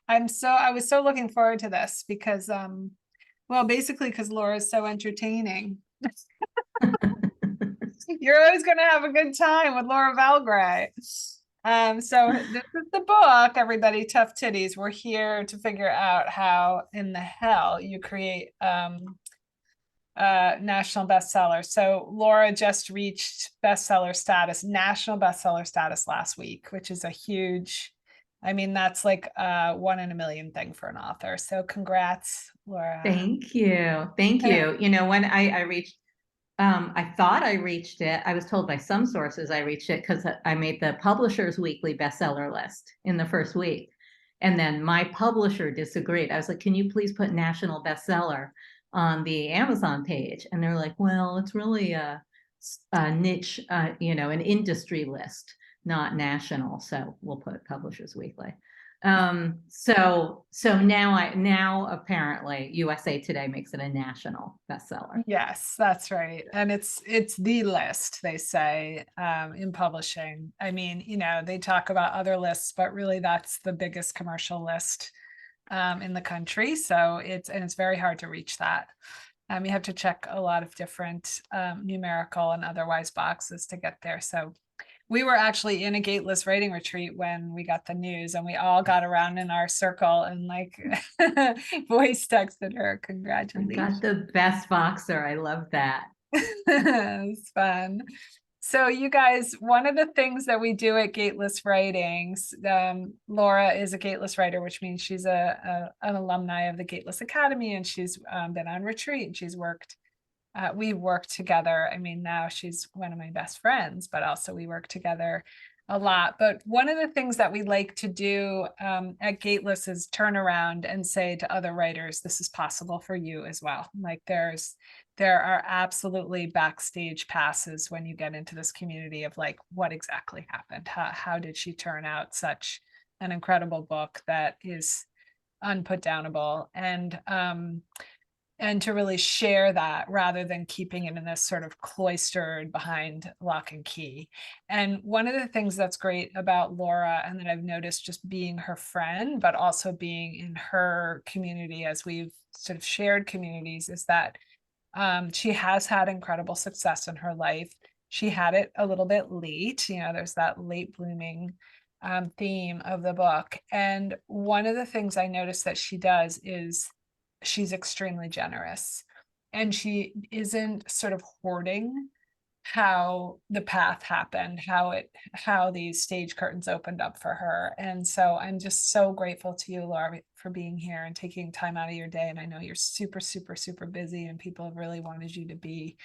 I was so looking forward to this because, well, basically because Laura's so entertaining. You're always going to have a good time with Laura Belgray. So this is the book, everybody, Tough Titties. We're here to figure out how in the hell you create national bestseller. So Laura just reached bestseller status, national bestseller status last week, which is a huge, I mean, that's like a 1 in a million thing for an author. So congrats, Laura. Thank you. Thank you. You know, when I reached, I thought I reached it. I was told by some sources I reached it because I made the Publishers Weekly bestseller list in the first week. And then my publisher disagreed. I was like, can you please put national bestseller on the Amazon page? And they're like, well, it's really a niche, you know, an industry list, not national. So we'll put Publishers Weekly. So now apparently USA Today makes it a national bestseller. Yes, that's right. And it's the list, they say, in publishing. I mean, you know, they talk about other lists, but really that's the biggest commercial list in the country. So it's very hard to reach that. You have to check a lot of different numerical and otherwise boxes to get there. So we were actually in a Gateless writing retreat when we got the news, and we all got around in our circle and like voice texted her, I congratulations. got the best boxer. I love that. It's fun. So you guys, one of the things that we do at Gateless Writings, Laura is a Gateless writer, which means she's an alumni of the Gateless Academy, and she's been on retreat and she's worked. We work together. I mean, now she's one of my best friends, but also we work together a lot. But one of the things that we like to do at Gateless is turn around and say to other writers, this is possible for you as well. Like there are absolutely backstage passes when you get into this community of like, what exactly happened? How did she turn out such an incredible book that is unputdownable? And to really share that rather than keeping it in this sort of cloistered behind lock and key. And one of the things that's great about Laura, and that I've noticed just being her friend, but also being in her community as we've sort of shared communities, is that she has had incredible success in her life. She had it a little bit late, you know, there's that late blooming theme of the book. And one of the things I noticed that she does is she's extremely generous, and she isn't sort of hoarding how the path happened, how these stage curtains opened up for her. And so I'm just so grateful to you, Laura, for being here and taking time out of your day. And I know you're super, super, super busy, and people have really wanted you to be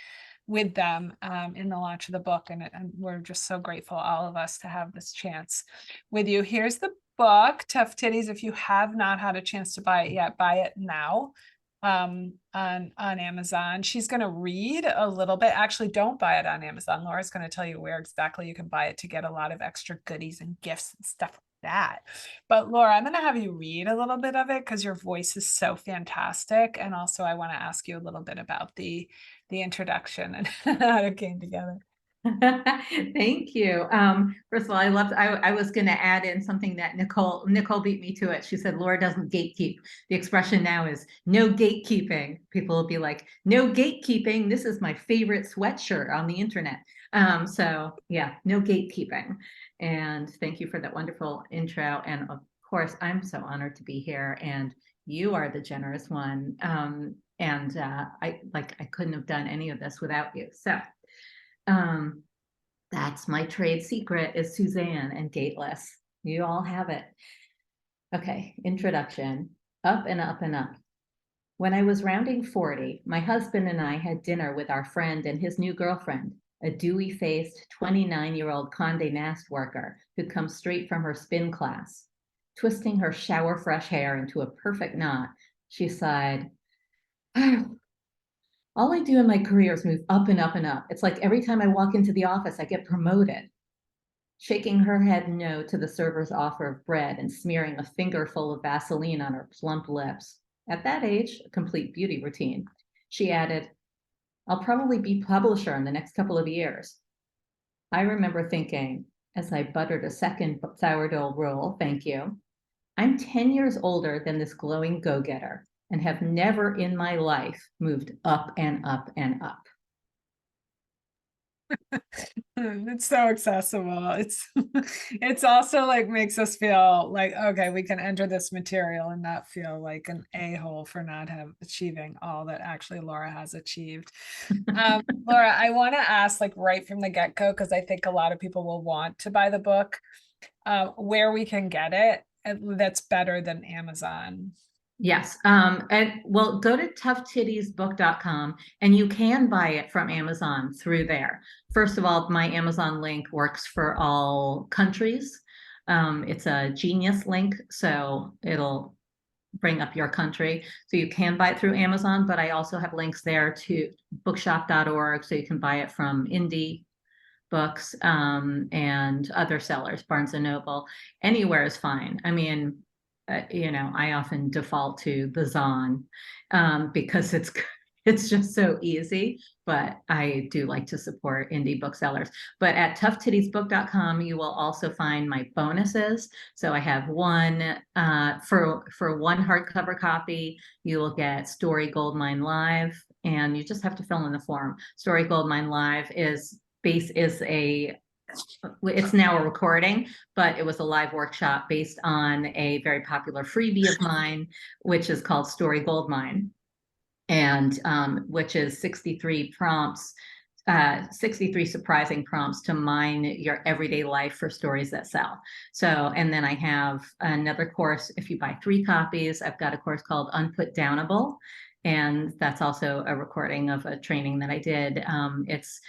with them in the launch of the book. And we're just so grateful, all of us, to have this chance with you. Here's the book, Tough Titties. If you have not had a chance to buy it yet, buy it now on Amazon. She's going to read a little bit. Actually, don't buy it on Amazon. Laura's going to tell you where exactly you can buy it to get a lot of extra goodies and gifts and stuff like that. But Laura, I'm going to have you read a little bit of it because your voice is so fantastic. And also I want to ask you a little bit about the introduction and how it came together. Thank you. First of all, I was going to add in something that Nicole beat me to it. She said, Laura doesn't gatekeep. The expression now is no gatekeeping. People will be like, no gatekeeping. This is my favorite sweatshirt on the internet. So yeah, no gatekeeping. And thank you for that wonderful intro. And of course, I'm so honored to be here, and you are the generous one. I couldn't have done any of this without you. So that's my trade secret, is Suzanne and Gateless. You all have it. Okay, introduction. Up and up and up. When I was rounding 40, my husband and I had dinner with our friend and his new girlfriend, a dewy-faced 29-year-old Condé Nast worker who comes straight from her spin class. Twisting her shower-fresh hair into a perfect knot, she sighed, all I do in my career is move up and up and up. It's like every time I walk into the office, I get promoted. Shaking her head no to the server's offer of bread and smearing a fingerful of Vaseline on her plump lips. At that age, a complete beauty routine. She added, I'll probably be publisher in the next couple of years. I remember thinking, as I buttered a second sourdough roll, thank you, I'm 10 years older than this glowing go-getter and have never in my life moved up and up and up. It's so accessible. It's also like makes us feel like, okay, we can enter this material and not feel like an a-hole for not achieving all that actually Laura has achieved. Laura, I want to ask, like, right from the get-go, because I think a lot of people will want to buy the book, where we can get it that's better than Amazon. Yes. And well, go to toughtittiesbook.com and you can buy it from Amazon through there. First of all, my Amazon link works for all countries. It's a Genius link, so it'll bring up your country. So you can buy it through Amazon, but I also have links there to bookshop.org, so you can buy it from indie books and other sellers, Barnes and Noble. Anywhere is fine. I mean, I often default to the Zon because it's just so easy, but I do like to support indie booksellers. But at toughtittiesbook.com, you will also find my bonuses. So I have one for one hardcover copy, you will get Story Goldmine Live, and you just have to fill in the form. Story Goldmine Live it's now a recording, but it was a live workshop based on a very popular freebie of mine, which is called Story Goldmine, and which is 63 prompts, 63 surprising prompts to mine your everyday life for stories that sell. So, and then I have another course. If you buy 3 copies, I've got a course called Unputdownable, and that's also a recording of a training that I did. It's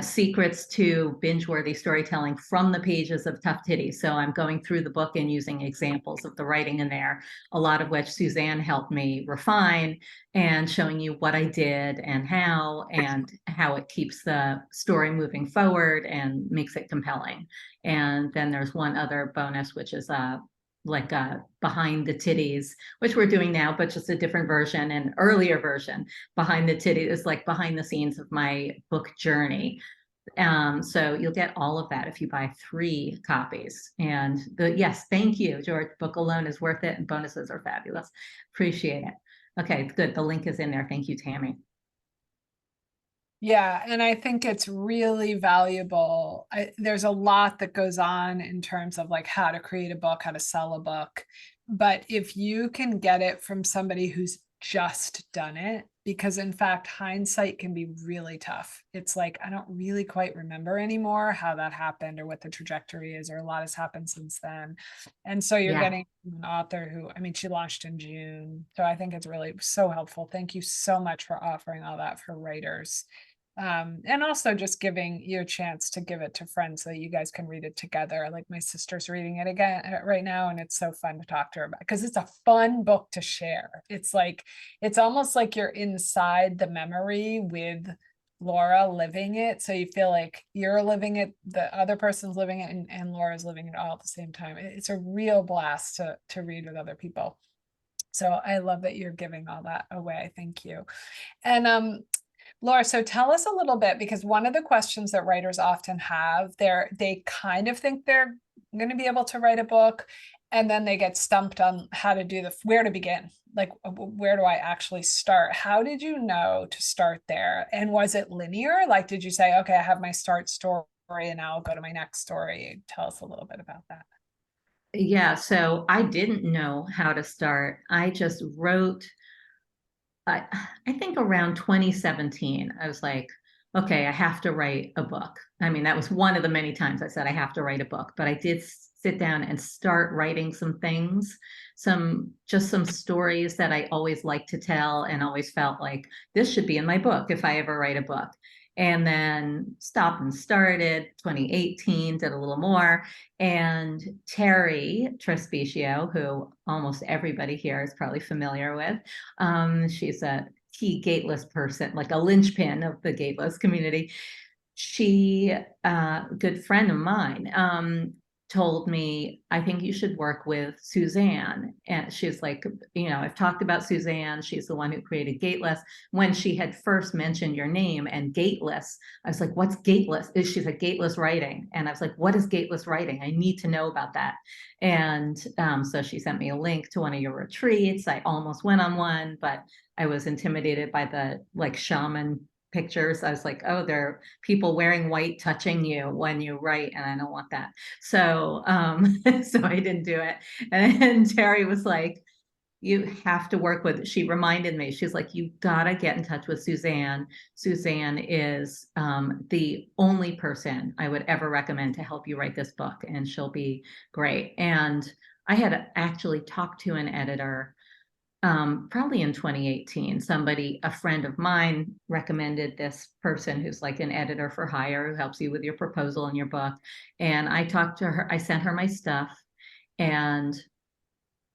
secrets to binge-worthy storytelling from the pages of Tough Titties. So I'm going through the book and using examples of the writing in there, a lot of which Suzanne helped me refine, and showing you what I did and how it keeps the story moving forward and makes it compelling. And then there's one other bonus, which is like Behind the Titties, which we're doing now, but just a different version, an earlier version. Behind the Titties is like behind the scenes of my book journey. So you'll get all of that if you buy 3 copies. And yes, thank you, George. Book alone is worth it, and bonuses are fabulous. Appreciate it. Okay, good. The link is in there. Thank you, Tammy. Yeah, and I think it's really valuable. There's a lot that goes on in terms of like how to create a book, how to sell a book. But if you can get it from somebody who's just done it, because in fact, hindsight can be really tough. It's like, I don't really quite remember anymore how that happened or what the trajectory is, or a lot has happened since then. And so you're Yeah. getting an author who, I mean, she launched in June. So I think it's really so helpful. Thank you so much for offering all that for writers. And also just giving you a chance to give it to friends so that you guys can read it together. Like my sister's reading it again right now, and it's so fun to talk to her about because it's a fun book to share. It's like, it's almost like you're inside the memory with Laura living it. So you feel like you're living it, the other person's living it, and Laura's living it all at the same time. It's a real blast to read with other people. So I love that you're giving all that away. Thank you. And Laura, so tell us a little bit, because one of the questions that writers often have, they kind of think they're going to be able to write a book, and then they get stumped on how to do where to begin. Like, where do I actually start? How did you know to start there? And was it linear? Like, did you say, okay, I have my start story and now I'll go to my next story? Tell us a little bit about that. Yeah, so I didn't know how to start. I just wrote, I, I think around 2017, I was like, okay, I have to write a book. I mean, that was one of the many times I said I have to write a book, but I did sit down and start writing some things, just some stories that I always liked to tell and always felt like this should be in my book if I ever write a book. And then stopped and started 2018, did a little more. And Terry Trespicio, who almost everybody here is probably familiar with, she's a key Gateless person, like a linchpin of the Gateless community. She, good friend of mine, told me, I think you should work with Suzanne. And she's like, I've talked about Suzanne. She's the one who created Gateless. When she had first mentioned your name and Gateless, I was like, what's Gateless? She's like, Gateless writing. And I was like, what is Gateless writing? I need to know about that. And so she sent me a link to one of your retreats. I almost went on one, but I was intimidated by the like shaman pictures. I was like, oh, there are people wearing white touching you when you write, and I don't want that. So so I didn't do it. And then Terry was like, you have to work with, she reminded me, she's like, you gotta get in touch with Suzanne. Suzanne is the only person I would ever recommend to help you write this book, and she'll be great. And I had actually talked to an editor probably in 2018. A friend of mine recommended this person who's like an editor for hire who helps you with your proposal and your book. And I talked to her, I sent her my stuff, and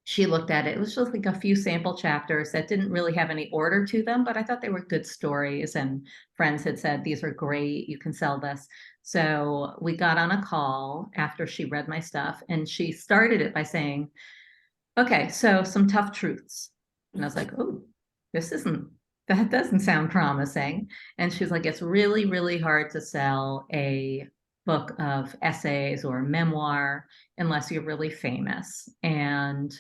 she looked at it. It was just like a few sample chapters that didn't really have any order to them, but I thought they were good stories. And friends had said, these are great, you can sell this. So we got on a call after she read my stuff, and she started it by saying, okay, so some tough truths. And I was like, oh, that doesn't sound promising. And she's like, it's really, really hard to sell a book of essays or memoir unless you're really famous. And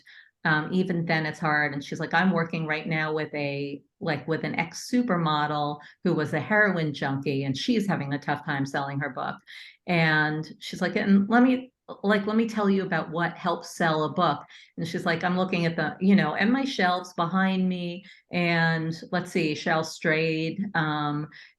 even then it's hard. And she's like, I'm working right now with an ex supermodel who was a heroin junkie, and she's having a tough time selling her book. And she's like, and let me tell you about what helps sell a book. And she's like, I'm looking at at my shelves behind me, and let's see, Shel Strayed,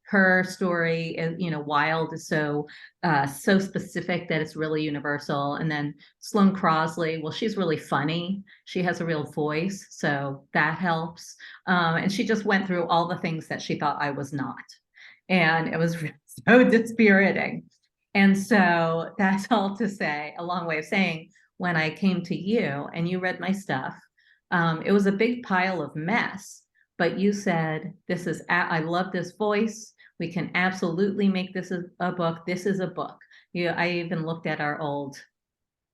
her story is, Wild is so specific that it's really universal. And then Sloane Crosley, well, she's really funny. She has a real voice, so that helps. And she just went through all the things that she thought I was not. And it was so dispiriting. And so that's all to say, a long way of saying, when I came to you and you read my stuff, it was a big pile of mess, but you said, I love this voice. We can absolutely make this a book. This is a book. I even looked at our old,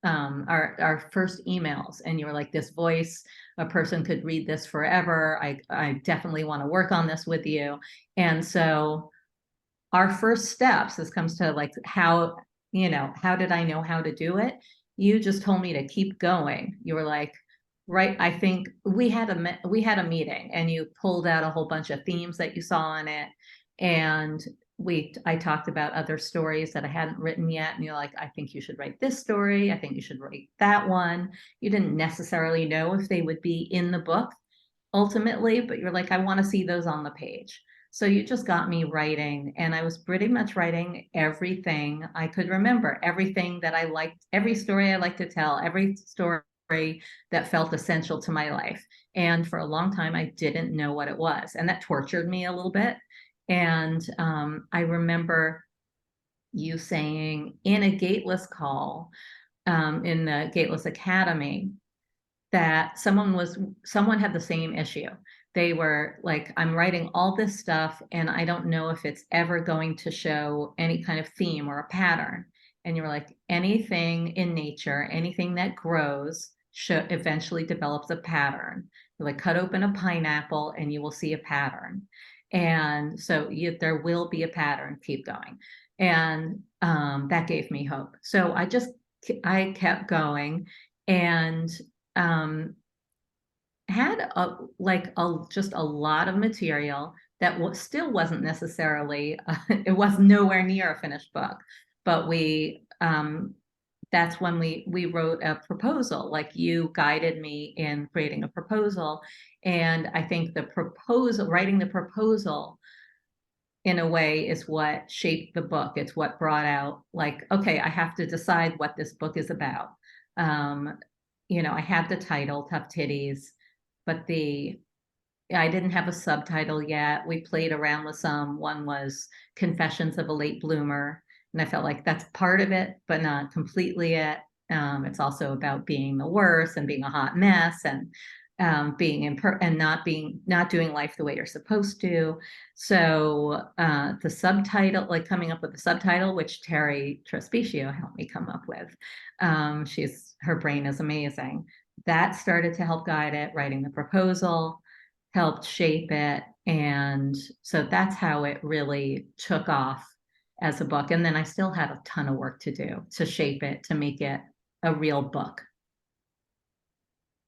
our first emails, and you were like, this voice, a person could read this forever. I definitely want to work on this with you. And so our first steps, this comes to like how did I know how to do it? You just told me to keep going. You were like, right, I think we had a meeting, and you pulled out a whole bunch of themes that you saw in it. And I talked about other stories that I hadn't written yet. And you're like, I think you should write this story. I think you should write that one. You didn't necessarily know if they would be in the book ultimately, but you're like, I want to see those on the page. So you just got me writing, and I was pretty much writing everything I could remember, everything that I liked, every story I like to tell, every story that felt essential to my life. And for a long time, I didn't know what it was. And that tortured me a little bit. And I remember you saying in a Gateless call, in the Gateless Academy, that someone had the same issue. They were like, I'm writing all this stuff, and I don't know if it's ever going to show any kind of theme or a pattern. And you were like, anything in nature, anything that grows eventually develops a pattern. You're like, cut open a pineapple and you will see a pattern. And so there will be a pattern, keep going. And that gave me hope. So I kept going, and had just a lot of material that still wasn't necessarily, it was nowhere near a finished book, but that's when we wrote a proposal. Like, you guided me in creating a proposal. And I think writing the proposal in a way is what shaped the book. It's what brought out, like, okay, I have to decide what this book is about. I had the title, Tough Titties, but I didn't have a subtitle yet. We played around with some. One was Confessions of a Late Bloomer. And I felt like that's part of it, but not completely it. It's also about being the worst and being a hot mess. And being and not doing life the way you're supposed to. So the subtitle, like coming up with the subtitle, which Terry Trespicio helped me come up with. Her brain is amazing. That started to help guide it. Writing the proposal helped shape it. And so that's how it really took off as a book. And then I still had a ton of work to do to shape it, to make it a real book.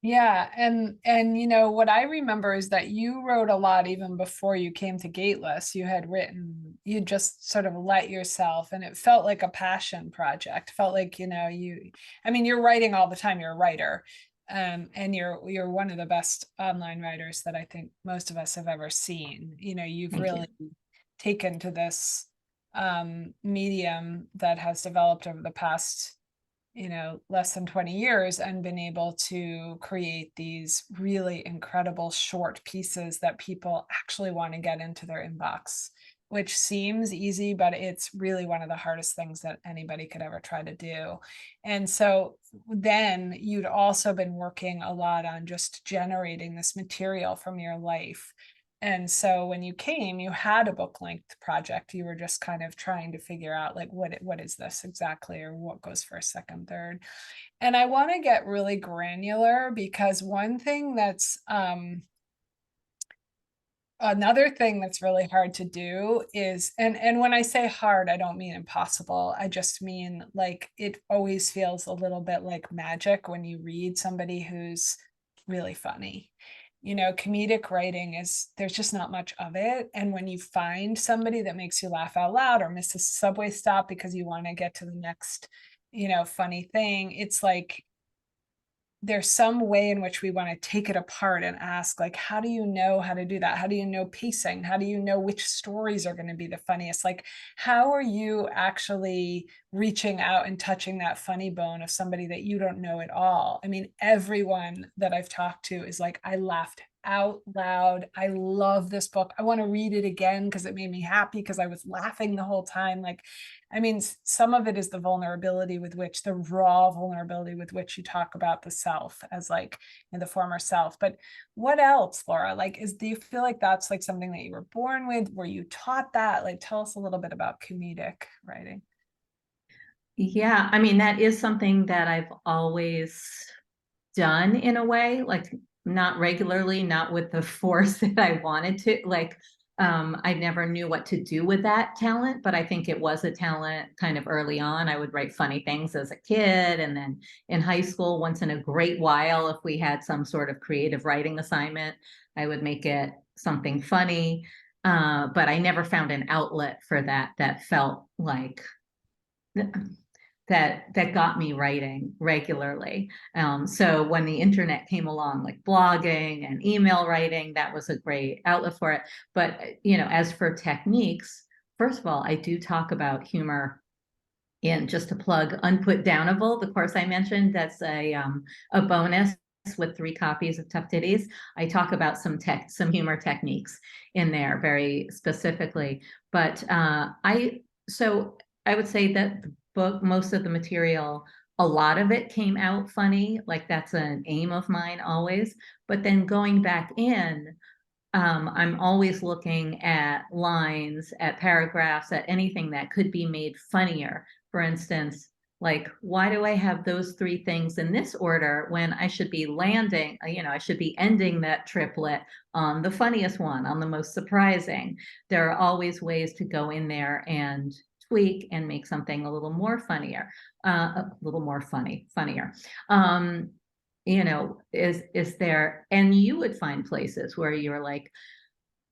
Yeah, and you know what I remember is that you wrote a lot even before you came to Gateless. You just sort of let yourself, and it felt like a passion project. Felt like, I mean, you're writing all the time, you're a writer. And you're one of the best online writers that I think most of us have ever seen. You've Thank really you. taken to this medium that has developed over the past less than 20 years and been able to create these really incredible short pieces that people actually want to get into their inbox, which seems easy, but it's really one of the hardest things that anybody could ever try to do. And so then you'd also been working a lot on just generating this material from your life. And so when you came, you had a book length project. You were just kind of trying to figure out like, what is this exactly, or what goes for a second, third. And I want to get really granular because one thing that's, another thing that's really hard to do is, and when I say hard, I don't mean impossible. I just mean like, it always feels a little bit like magic when you read somebody who's really funny. Comedic writing there's just not much of it. And when you find somebody that makes you laugh out loud or miss a subway stop because you want to get to the next, funny thing, it's like there's some way in which we want to take it apart and ask, like, how do you know how to do that? How do you know pacing? How do you know which stories are going to be the funniest? Like, how are you actually reaching out and touching that funny bone of somebody that you don't know at all? I mean, everyone that I've talked to is like, I laughed out loud. I love this book. I want to read it again because it made me happy because I was laughing the whole time. Like, I mean, some of it is the raw vulnerability with which you talk about the self as like the former self. But what else, Laura? Like, do you feel like that's like something that you were born with? Were you taught that? Like, tell us a little bit about comedic writing. Yeah, I mean, that is something that I've always done in a way, like not regularly, not with the force that I wanted to. Like, I never knew what to do with that talent, but I think it was a talent kind of early on. I would write funny things as a kid. And then in high school, once in a great while, if we had some sort of creative writing assignment, I would make it something funny. But I never found an outlet for that felt like that got me writing regularly. So when the internet came along, like blogging and email writing, that was a great outlet for it. But as for techniques, first of all, I do talk about humor in, just to plug, Unputdownable, the course I mentioned. That's a bonus with 3 copies of Tough Titties. I talk about some humor techniques in there very specifically. But so I would say that the book, most of the material, a lot of it came out funny. Like, that's an aim of mine always. But then going back in, I'm always looking at lines, at paragraphs, at anything that could be made funnier. For instance, like, why do I have those 3 things in this order when I should be I should be ending that triplet on the funniest one, on the most surprising. There are always ways to go in there and tweak and make something a little more funnier, funnier. Is there, and you would find places where you're like,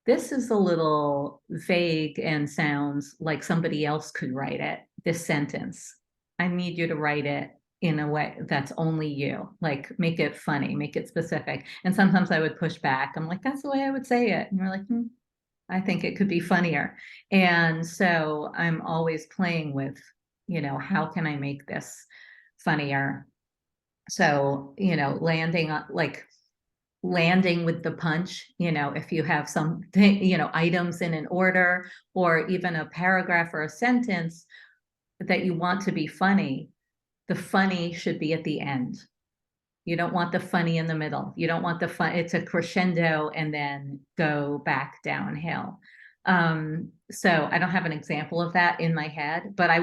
this is a little vague and sounds like somebody else could write it. This sentence, I need you to write it in a way that's only you, like, make it funny, make it specific. And sometimes I would push back. I'm like, that's the way I would say it. And you're like, I think it could be funnier. And so I'm always playing with, how can I make this funnier? So, landing with the punch, if you have some, items in an order, or even a paragraph or a sentence that you want to be funny, the funny should be at the end. You don't want the funny in the middle. You don't want the fun. It's a crescendo and then go back downhill. So I don't have an example of that in my head, but I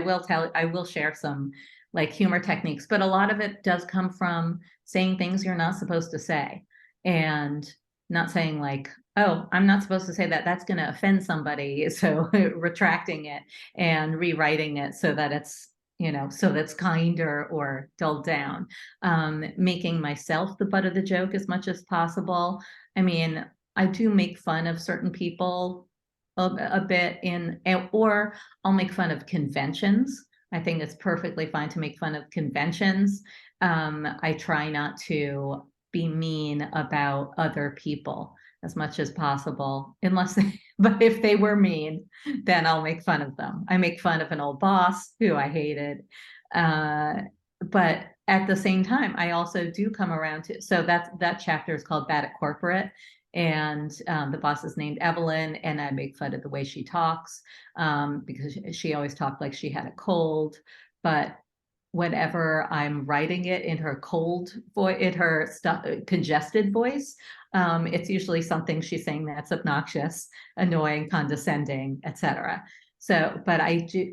will share some like humor techniques, but a lot of it does come from saying things you're not supposed to say, and not saying like, oh, I'm not supposed to say that, that's going to offend somebody. So retracting it and rewriting it so that it's, so that's kinder or dulled down. Making myself the butt of the joke as much as possible. I mean, I do make fun of certain people a bit or I'll make fun of conventions. I think it's perfectly fine to make fun of conventions. I try not to be mean about other people as much as possible, but if they were mean, then I'll make fun of them. I make fun of an old boss who I hated. But at the same time, I also do come around to, so that chapter is called Bad at Corporate. And the boss is named Evelyn, and I make fun of the way she talks, because she always talked like she had a cold. But whenever I'm writing it in her cold voice, in her congested voice, it's usually something she's saying that's obnoxious, annoying, condescending, etc. So, but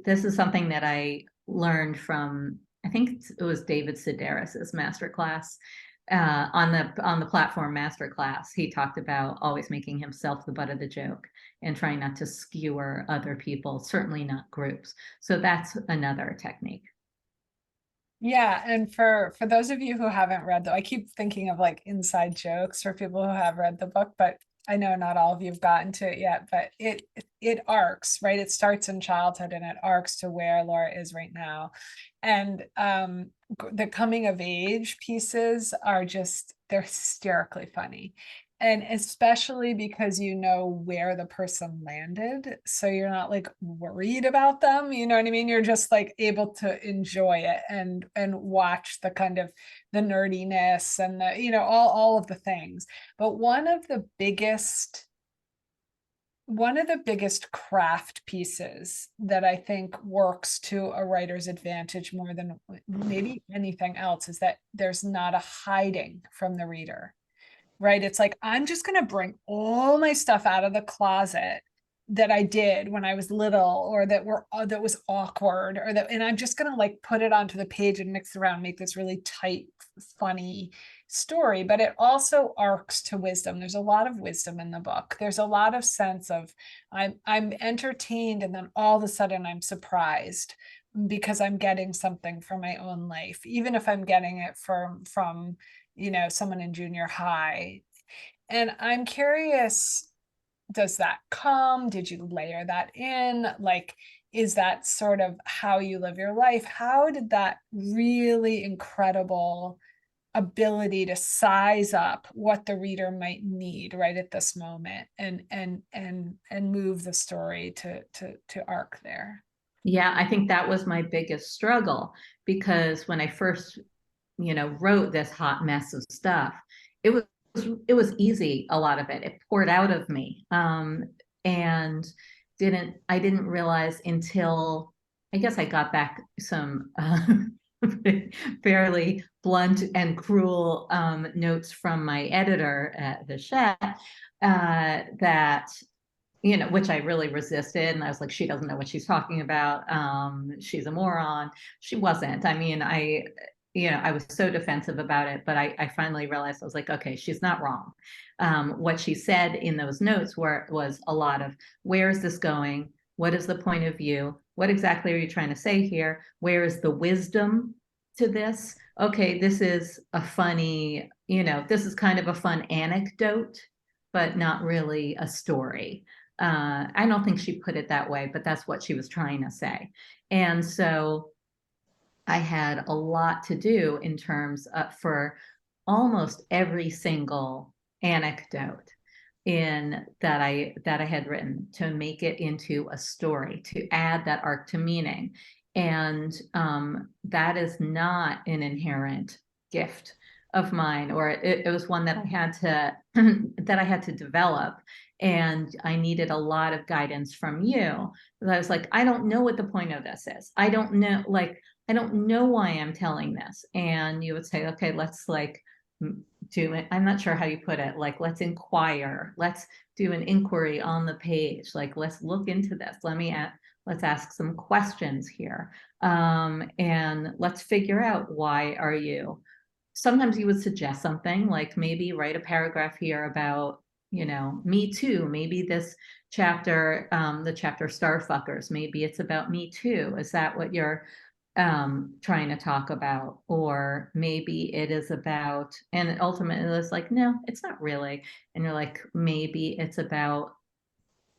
this is something that I learned from, I think it was David Sedaris's masterclass. On the platform masterclass, he talked about always making himself the butt of the joke and trying not to skewer other people, certainly not groups. So that's another technique. Yeah, and for those of you who haven't read, though, I keep thinking of like inside jokes for people who have read the book, but I know not all of you have gotten to it yet, but it arcs, right? It starts in childhood and it arcs to where Laura is right now. And the coming of age pieces are just, they're hysterically funny. And especially because you know where the person landed. So you're not like worried about them, you know what I mean? You're just like able to enjoy it and watch the kind of the nerdiness and the, all of the things. But one of the biggest craft pieces that I think works to a writer's advantage more than maybe anything else is that there's not a hiding from the reader. Right? It's like, I'm just going to bring all my stuff out of the closet that I did when I was little, or that was awkward, and I'm just going to like put it onto the page and mix around, make this really tight, funny story. But it also arcs to wisdom. There's a lot of wisdom in the book. There's a lot of sense of I'm entertained, and then all of a sudden I'm surprised because I'm getting something from my own life, even if I'm getting it from someone in junior high. And I'm curious, does that come? Did you layer that in? Like, is that sort of how you live your life? How did that really incredible ability to size up what the reader might need right at this moment and move the story to arc there? Yeah, I think that was my biggest struggle, because when I first wrote this hot mess of stuff, it was easy. A lot of it poured out of me, and I didn't realize until, I guess, I got back some fairly blunt and cruel notes from my editor at the Chat, that which I really resisted. And I was like, she doesn't know what she's talking about. She's a moron. She wasn't. I mean, I was so defensive about it, but I finally realized, I was like, okay, she's not wrong. What she said in those notes was a lot of, where is this going? What is the point of view? What exactly are you trying to say here? Where is the wisdom to this? Okay, this is a funny, this is kind of a fun anecdote, but not really a story. I don't think she put it that way, but that's what she was trying to say. And so I had a lot to do in terms of, for almost every single anecdote that I had written, to make it into a story, to add that arc to meaning. And that is not an inherent gift of mine, or it was one that I had to develop. And I needed a lot of guidance from you. I was like, I don't know what the point of this is. I don't know why I'm telling this. And you would say, okay, let's like do it. I'm not sure how you put it. Like, let's inquire. Let's do an inquiry on the page. Like, let's look into this. Let's ask some questions here. And let's figure out, why are you? Sometimes you would suggest something like, maybe write a paragraph here about, me too. Maybe this chapter, the chapter Starfuckers, maybe it's about me too. Is that what you're trying to talk about? Or maybe it is about, and ultimately it's like, no, it's not really. And you're like, maybe it's about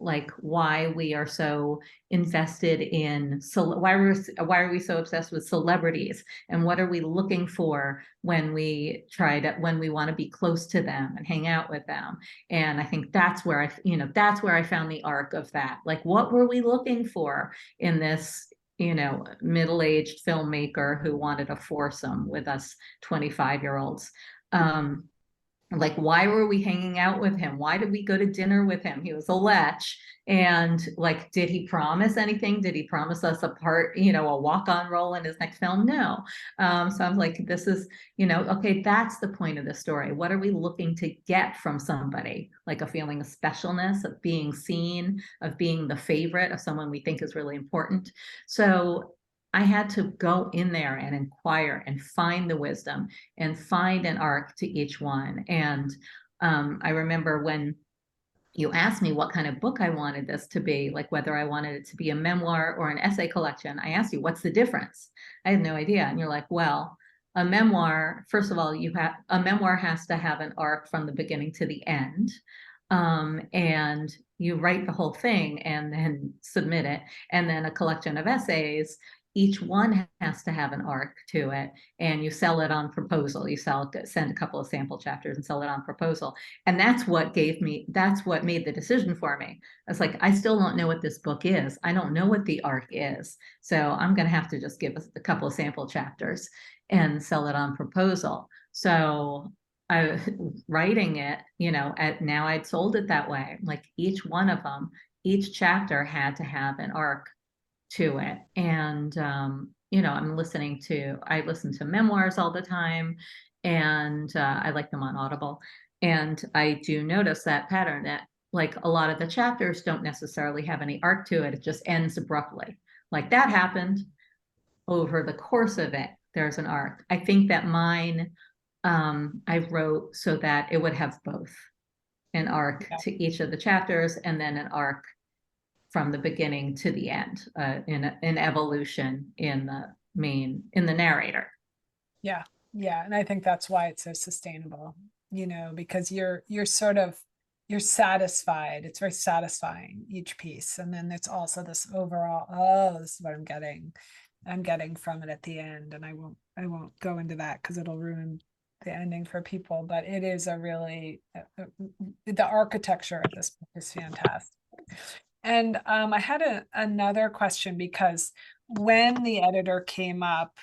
like why we are so invested in, so why are we so obsessed with celebrities, and what are we looking for when we want to be close to them and hang out with them. And I think that's where I found the arc of that. Like, what were we looking for in this middle-aged filmmaker who wanted a foursome with us 25-year-olds? Like, why were we hanging out with him? Why did we go to dinner with him? He was a lech. And like, did he promise anything? Did he promise us a walk-on role in his next film? No. So I'm like, this is, okay, that's the point of the story. What are we looking to get from somebody? Like a feeling of specialness, of being seen, of being the favorite of someone we think is really important. So I had to go in there and inquire and find the wisdom and find an arc to each one. And I remember when you asked me what kind of book I wanted this to be, like whether I wanted it to be a memoir or an essay collection, I asked you, what's the difference? I had no idea. And you're like, well, a memoir, first of all, a memoir has to have an arc from the beginning to the end. And you write the whole thing and then submit it. And then a collection of essays, each one has to have an arc to it, and you sell it on proposal. Send a couple of sample chapters and sell it on proposal. And that's what made the decision for me. It's like, I still don't know what this book is. I don't know what the arc is. So I'm going to have to just give us a couple of sample chapters and sell it on proposal. So I writing it, now I'd sold it that way. Like, each one of them, each chapter had to have an arc to it. And I listen to memoirs all the time, and I like them on Audible. And I do notice that pattern, that like a lot of the chapters don't necessarily have any arc to it. It just ends abruptly. Like, that happened. Over the course of it, there's an arc. I think that mine, I wrote so that it would have both an arc to each of the chapters, and then an arc from the beginning to the end, in an evolution in the narrator. Yeah. Yeah. And I think that's why it's so sustainable, because you're satisfied. It's very satisfying, each piece. And then it's also this overall, oh, this is what I'm getting from it at the end. And I won't go into that because it'll ruin the ending for people, but it is a really, the architecture of this book is fantastic. And I had another question, because when the editor came up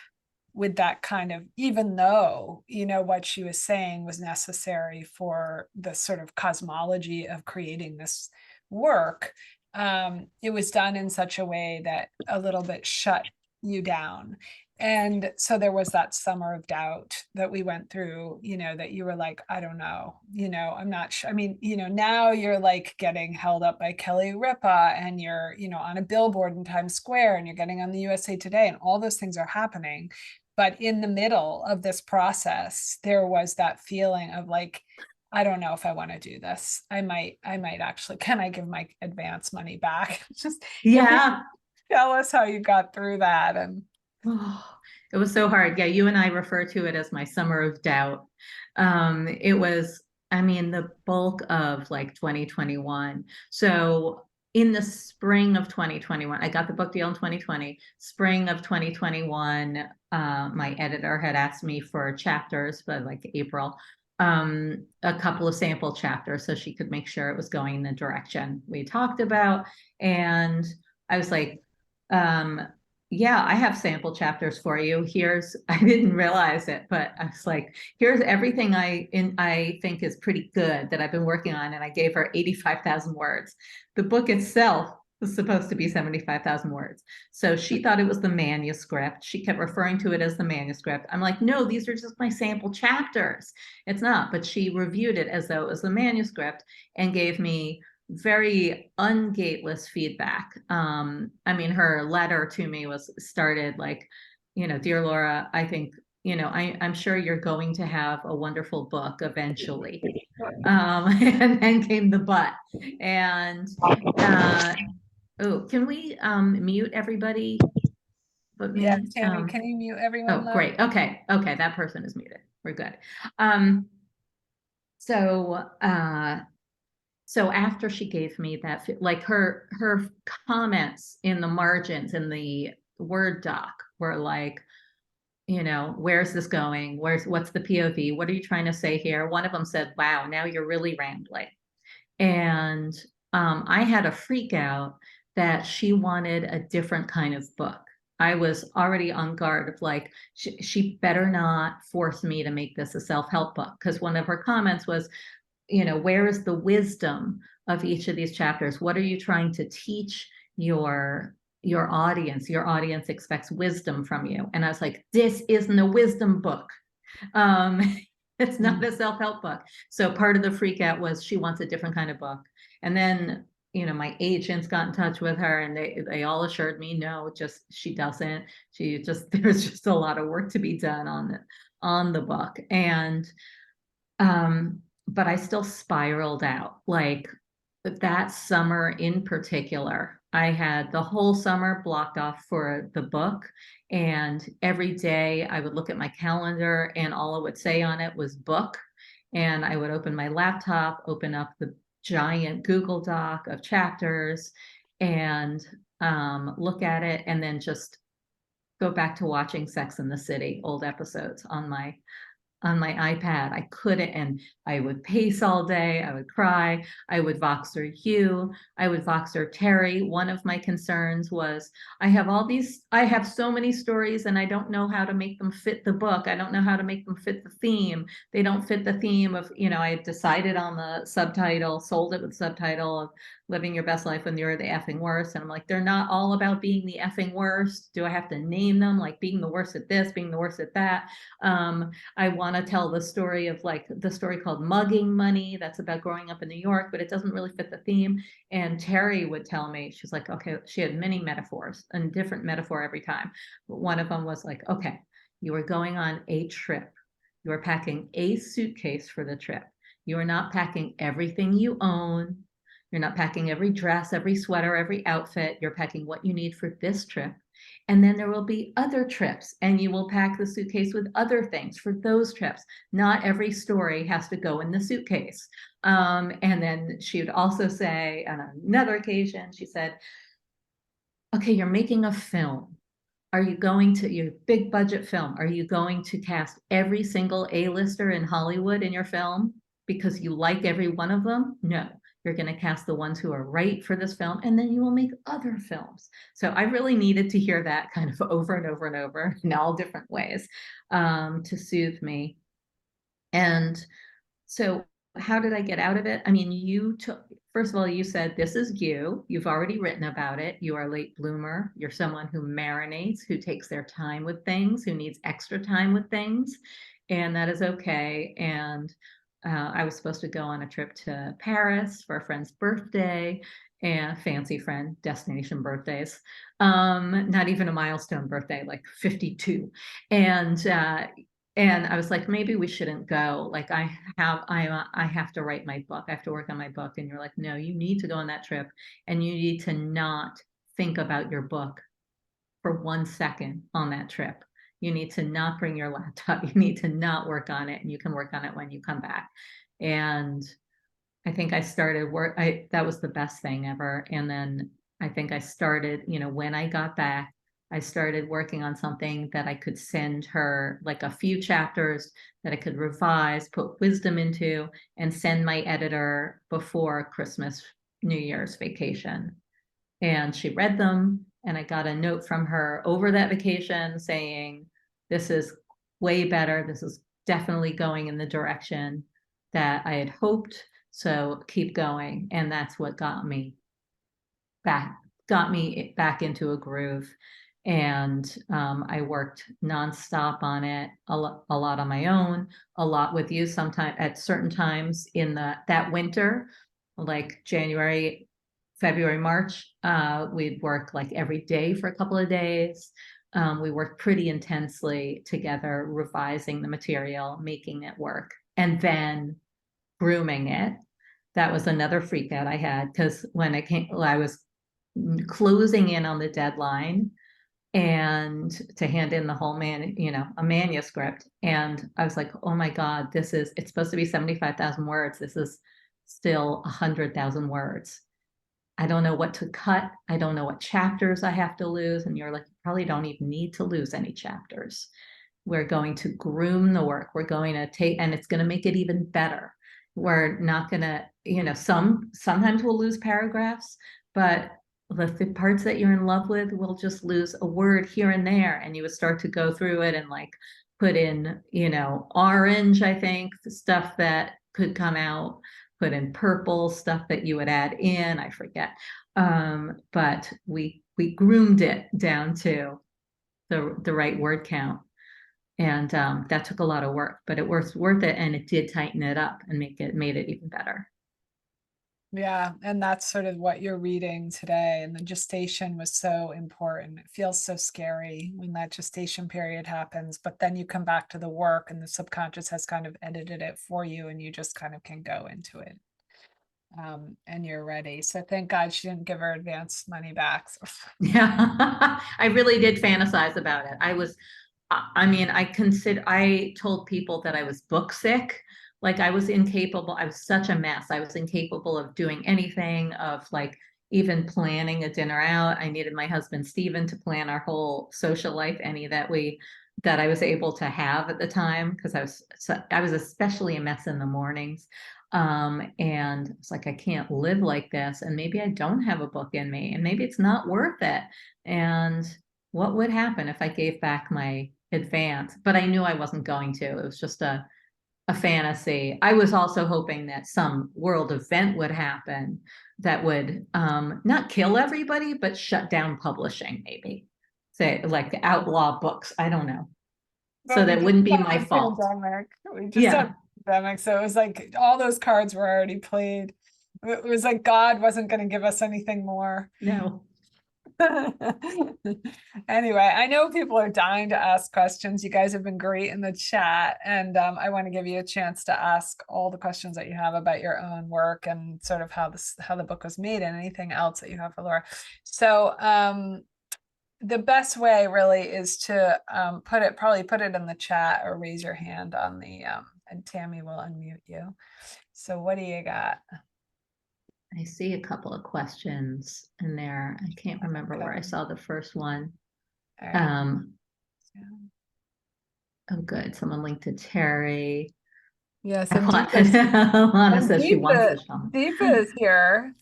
with that kind of, even though, what she was saying was necessary for the sort of cosmology of creating this work, it was done in such a way that a little bit shut you down. And so there was that summer of doubt that we went through, that you were like, I don't know, I'm not sure. I mean, now you're like getting held up by Kelly Ripa, and you're, on a billboard in Times Square, and you're getting on the USA Today, and all those things are happening. But in the middle of this process, there was that feeling of like, I don't know if I want to do this. I might actually, can I give my advance money back? Just tell us how you got through that. And oh, it was so hard. Yeah, you and I refer to it as my summer of doubt. It was, the bulk of like 2021. So in the spring of 2021, I got the book deal in 2020. Spring of 2021, my editor had asked me for chapters, but like April, a couple of sample chapters so she could make sure it was going in the direction we talked about. And I was like, yeah, I have sample chapters for you. I didn't realize it, but I was like, here's everything I think is pretty good that I've been working on. And I gave her 85,000 words. The book itself was supposed to be 75,000 words. So she thought it was the manuscript. She kept referring to it as the manuscript. I'm like, no, these are just my sample chapters. It's not, but she reviewed it as though it was the manuscript and gave me very ungateless feedback. I mean, her letter to me was started like, dear Laura, I think, I'm sure you're going to have a wonderful book eventually. And then came the but. And oh, can we mute everybody but me? Yeah, Tammy, can you mute everyone, Oh, love? great. Okay. Okay, that person is muted. We're good. So so after she gave me that, like her comments in the margins in the Word doc were like, where's this going? What's the POV? What are you trying to say here? One of them said, wow, now you're really rambling. And I had a freak out that she wanted a different kind of book. I was already on guard of like, she better not force me to make this a self-help book. Because one of her comments was, where is the wisdom of each of these chapters? What are you trying to teach your audience? Your audience expects wisdom from you. And I was like, this isn't a wisdom book. It's not a self-help book. So part of the freak out was she wants a different kind of book. And then, my agents got in touch with her and they all assured me, no, she doesn't. There's just a lot of work to be done on the book. And, but I still spiraled out. Like that summer in particular, I had the whole summer blocked off for the book. And every day I would look at my calendar and all it would say on it was book. And I would open my laptop, open up the giant Google Doc of chapters and look at it and then just go back to watching Sex and the City, old episodes on my iPad. I couldn't, and I would pace all day. I would cry. I would Voxer you. I would Voxer Terry. One of my concerns was I have so many stories and I don't know how to make them fit the book. I don't know how to make them fit the theme. They don't fit the theme of, I had decided on the subtitle, sold it with subtitle of Living Your Best Life When You're the Effing Worst. And I'm like, they're not all about being the effing worst. Do I have to name them like being the worst at this, being the worst at that? I want to tell the story of like the story called Mugging Money. That's about growing up in New York, but it doesn't really fit the theme. And Terry would tell me, she's like, okay, she had many metaphors and different metaphor every time. But one of them was like, okay, you are going on a trip. You are packing a suitcase for the trip. You are not packing everything you own. You're not packing every dress, every sweater, every outfit. You're packing what you need for this trip. And then there will be other trips and you will pack the suitcase with other things for those trips. Not every story has to go in the suitcase. And then she would also say on another occasion, she said, okay, you're making a film. Are you going to your big budget film? Are you going to cast every single A-lister in Hollywood in your film because you like every one of them? No. You're going to cast the ones who are right for this film, and then you will make other films. So I really needed to hear that kind of over and over and over in all different ways to soothe me. And so how did I get out of it? I mean, first of all, you said, this is you. You've already written about it. You are a late bloomer. You're someone who marinates, who takes their time with things, who needs extra time with things. And that is okay. And I was supposed to go on a trip to Paris for a friend's birthday, and fancy friend, destination birthdays, not even a milestone birthday, like 52. And I was like, maybe we shouldn't go. Like I have to write my book. I have to work on my book. And you're like, no, you need to go on that trip and you need to not think about your book for 1 second on that trip. You need to not bring your laptop. You need to not work on it, and you can work on it when you come back. And I think I started work. That was the best thing ever. And then I think I started, when I got back, I started working on something that I could send her, like a few chapters that I could revise, put wisdom into, and send my editor before Christmas, New Year's vacation. And she read them, and I got a note from her over that vacation saying, this is way better. This is definitely going in the direction that I had hoped. So keep going. And that's what got me back got me back into a groove. And I worked nonstop on it, a lot on my own, a lot with you. Sometimes at certain times in that winter, like January, February, March, we'd work like every day for a couple of days. We worked pretty intensely together, revising the material, making it work, and then grooming it. That was another freak out I had, because when I was closing in on the deadline and to hand in the whole a manuscript. And I was like, oh my God, it's supposed to be 75,000 words. This is still 100,000 words. I don't know what to cut. I don't know what chapters I have to lose. And you're like, you probably don't even need to lose any chapters. We're going to groom the work. We're going to and it's going to make it even better. We're not going to, sometimes we'll lose paragraphs, but the parts that you're in love with will just lose a word here and there. And you would start to go through it and like put in, orange, I think, the stuff that could come out, put in purple stuff that you would add in, I forget. But we groomed it down to the right word count. And that took a lot of work, but it was worth it. And it did tighten it up and made it even better. Yeah, and that's sort of what you're reading today. And the gestation was so important. It feels so scary when that gestation period happens, but then you come back to the work and the subconscious has kind of edited it for you and you just kind of can go into it. And you're ready. So thank God she didn't give her advance money back. Yeah, I really did fantasize about it. I told people that I was book sick. Like I was incapable. I was such a mess. I was incapable of doing anything, of like even planning a dinner out. I needed my husband, Steven, to plan our whole social life, any that I was able to have at the time. Cause I was especially a mess in the mornings. And it's like, I can't live like this. And maybe I don't have a book in me and maybe it's not worth it. And what would happen if I gave back my advance? But I knew I wasn't going to. It was just a fantasy. I was also hoping that some world event would happen that would not kill everybody, but shut down publishing, maybe. Say like outlaw books. I don't know. But So we that just wouldn't be had my the fault. pandemic. We just had Yeah. the pandemic. So it was like all those cards were already played. It was like God wasn't going to give us anything more. No. Anyway, I know people are dying to ask questions. You guys have been great in the chat, and I want to give you a chance to ask all the questions that you have about your own work and sort of how the book was made and anything else that you have for Laura. So the best way really is to probably put it in the chat or raise your hand on the and Tammy will unmute you. So what do you got? I see a couple of questions in there. I can't remember where I saw the first one. All right. Oh, good. Someone linked to Terry. Yes, Lana says she wants to show. Deepa is here.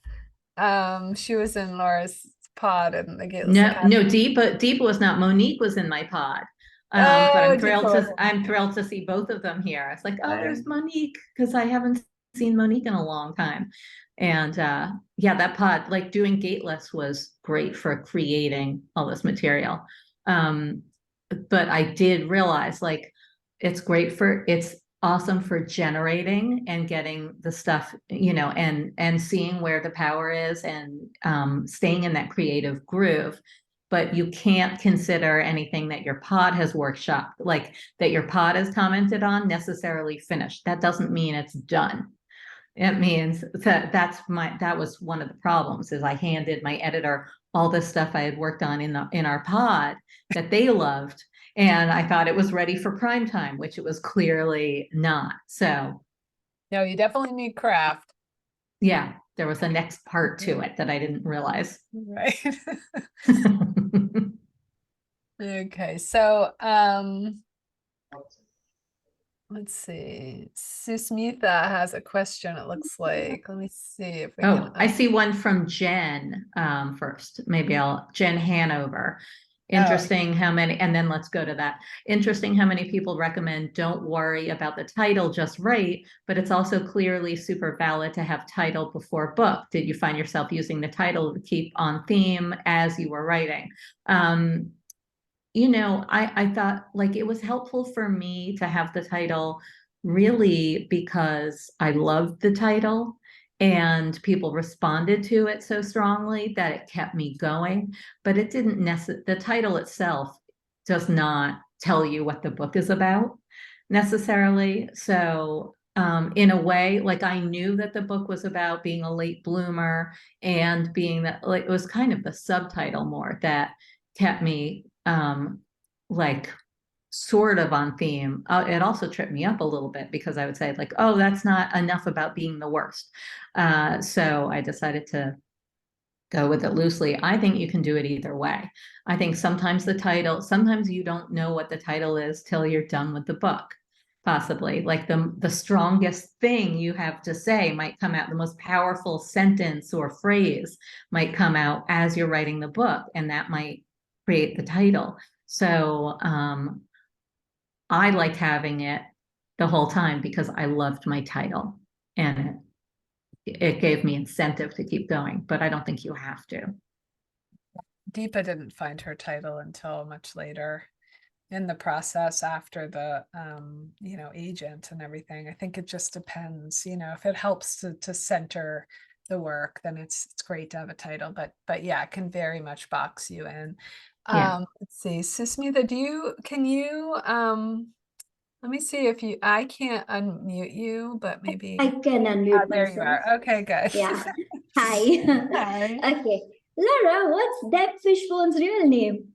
She was in Laura's pod in the Gateless No, Academy. Deepa was not. Monique was in my pod. But Oh, I'm thrilled to see both of them here. It's like, oh, there's Monique, because I haven't seen Monique in a long time. And yeah, that pod, like doing Gateless, was great for creating all this material. But I did realize like it's awesome for generating and getting the stuff, and seeing where the power is and staying in that creative groove. But you can't consider anything that your pod has workshopped, like that your pod has commented on, necessarily finished. That doesn't mean it's done. It means that was one of the problems, is I handed my editor all this stuff I had worked on in our pod that they loved. And I thought it was ready for prime time, which it was clearly not. So no, you definitely need craft. yeah, there was a next part to it that I didn't realize. Right. Okay, so let's see. Susmitha has a question, it looks like. Let me see if we can. I see one from Jen first. Maybe Jen Hanover. Interesting how many, and then let's go to that. Interesting how many people recommend don't worry about the title, just write, but it's also clearly super valid to have title before book. Did you find yourself using the title to keep on theme as you were writing? I thought like it was helpful for me to have the title really because I loved the title and people responded to it so strongly that it kept me going. But it didn't the title itself does not tell you what the book is about necessarily. So in a way, like I knew that the book was about being a late bloomer and being that like it was kind of the subtitle more that kept me like sort of on theme. It also tripped me up a little bit because I would say like, oh, that's not enough about being the worst. So I decided to go with it loosely. I think you can do it either way. I think sometimes sometimes you don't know what the title is till you're done with the book. Possibly like the strongest thing you have to say might come out, the most powerful sentence or phrase might come out as you're writing the book, and that might create the title. So I liked having it the whole time because I loved my title and it gave me incentive to keep going, but I don't think you have to. Deepa didn't find her title until much later in the process after the agent and everything. I think it just depends, if it helps to center the work, then it's great to have a title, but yeah, it can very much box you in. Yeah. Let's see, Susmitha, can you let me see if I can't unmute you, but maybe. I can unmute There you myself. are. Okay, good. Yeah. Hi. Hi. Okay. Laura, what's Deb Fishbone's real name?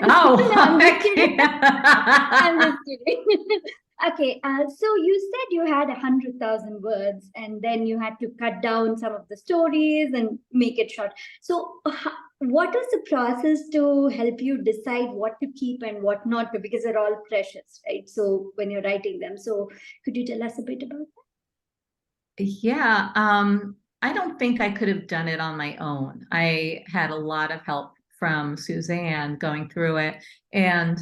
Oh, No, I'm just kidding. I'm just kidding. Okay, so you said you had 100,000 words and then you had to cut down some of the stories and make it short. So what was the process to help you decide what to keep and what not to, because they're all precious, right? So when you're writing them, so could you tell us a bit about that? Yeah, I don't think I could have done it on my own. I had a lot of help from Suzanne going through it, and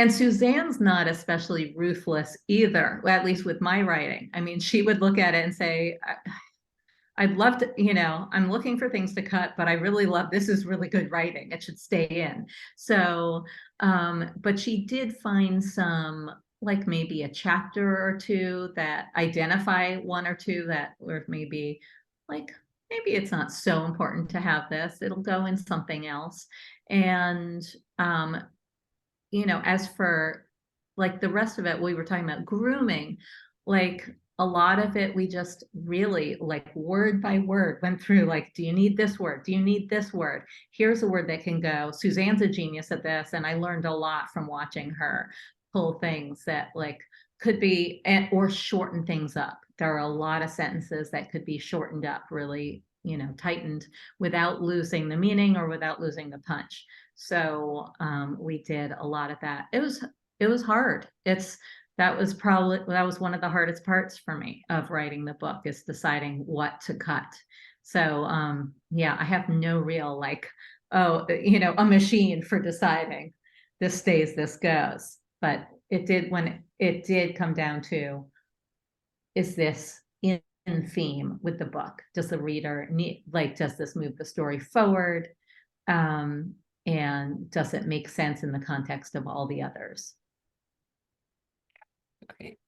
Suzanne's not especially ruthless either, at least with my writing. I mean, she would look at it and say, I'd love to, I'm looking for things to cut, but I really love, this is really good writing. It should stay in. So, but she did find some, like maybe a chapter or two that identify one or two that were maybe like, maybe it's not so important to have this, it'll go in something else. And, as for like the rest of it, we were talking about grooming, like a lot of it, we just really like word by word went through like, do you need this word? Do you need this word? Here's a word that can go. Suzanne's a genius at this. And I learned a lot from watching her pull things that like could be, or shorten things up. There are a lot of sentences that could be shortened up, really, tightened without losing the meaning or without losing the punch. So we did a lot of that. It was hard. That was one of the hardest parts for me of writing the book, is deciding what to cut. So yeah, I have no real like, a machine for deciding this stays, this goes. But when it did come down to, is this in theme with the book? Does the reader need, like, does this move the story forward? And does it make sense in the context of all the others?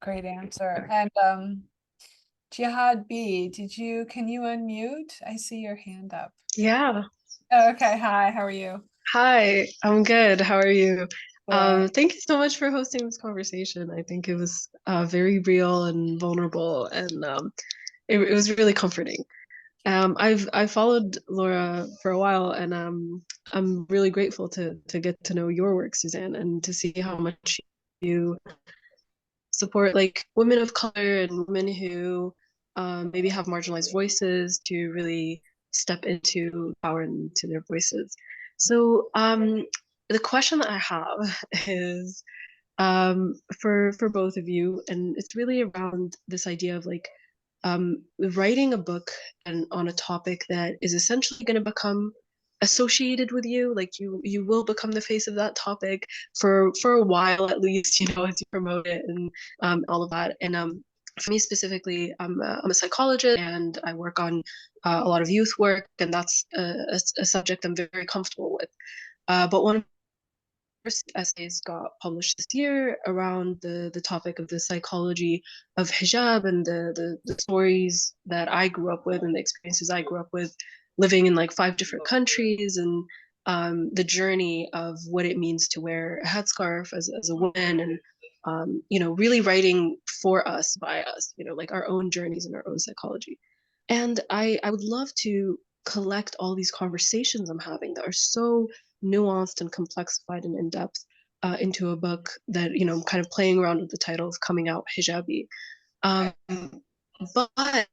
Great answer. And Jihad B, can you unmute? I see your hand up. Yeah. Oh, okay. Hi, how are you? Hi, I'm good. How are you? Thank you so much for hosting this conversation. I think it was very real and vulnerable, and it was really comforting. I've followed Laura for a while, and I'm really grateful to get to know your work, Suzanne, and to see how much you support like women of color and women who maybe have marginalized voices to really step into power and to their voices. So the question that I have is for both of you, and it's really around this idea of like writing a book and on a topic that is essentially going to become associated with you. Like you will become the face of that topic for a while at least, you know, as you promote it and all of that. And for me specifically, I'm a psychologist and I work on a lot of youth work, and that's a subject I'm very comfortable with. But one of the first essays got published this year around the topic of the psychology of hijab and the stories that I grew up with and the experiences I grew up with living in like 5 different countries, and the journey of what it means to wear a headscarf as a woman, and you know, really writing for us, by us, you know, like our own journeys and our own psychology. And I would love to collect all these conversations I'm having that are so nuanced and complexified and in depth into a book that, you know, I'm kind of playing around with the title of Coming Out Hijabi. Um, but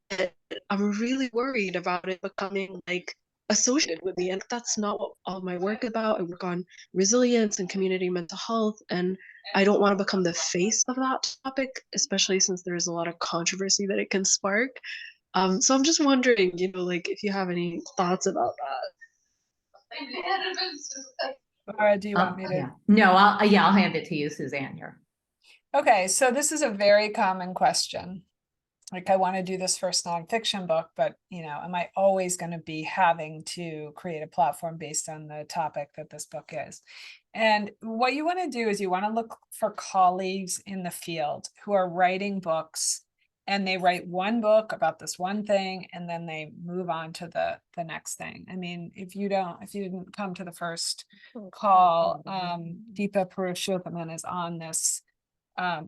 I'm really worried about it becoming like associated with me, and that's not what all my work is about. I work on resilience and community mental health, and I don't want to become the face of that topic, especially since there's a lot of controversy that it can spark. So I'm just wondering, you know, like if you have any thoughts about that. Laura, do you want me to? Yeah. No, I'll hand it to you, Suzanne. Here. Okay, so this is a very common question. Like, I want to do this first nonfiction book, but, you know, am I always going to be having to create a platform based on the topic that this book is? And what you want to do is you want to look for colleagues in the field who are writing books, and they write one book about this one thing, and then they move on to the next thing. I mean, if you didn't come to the first call, Deepa Purushothaman is on this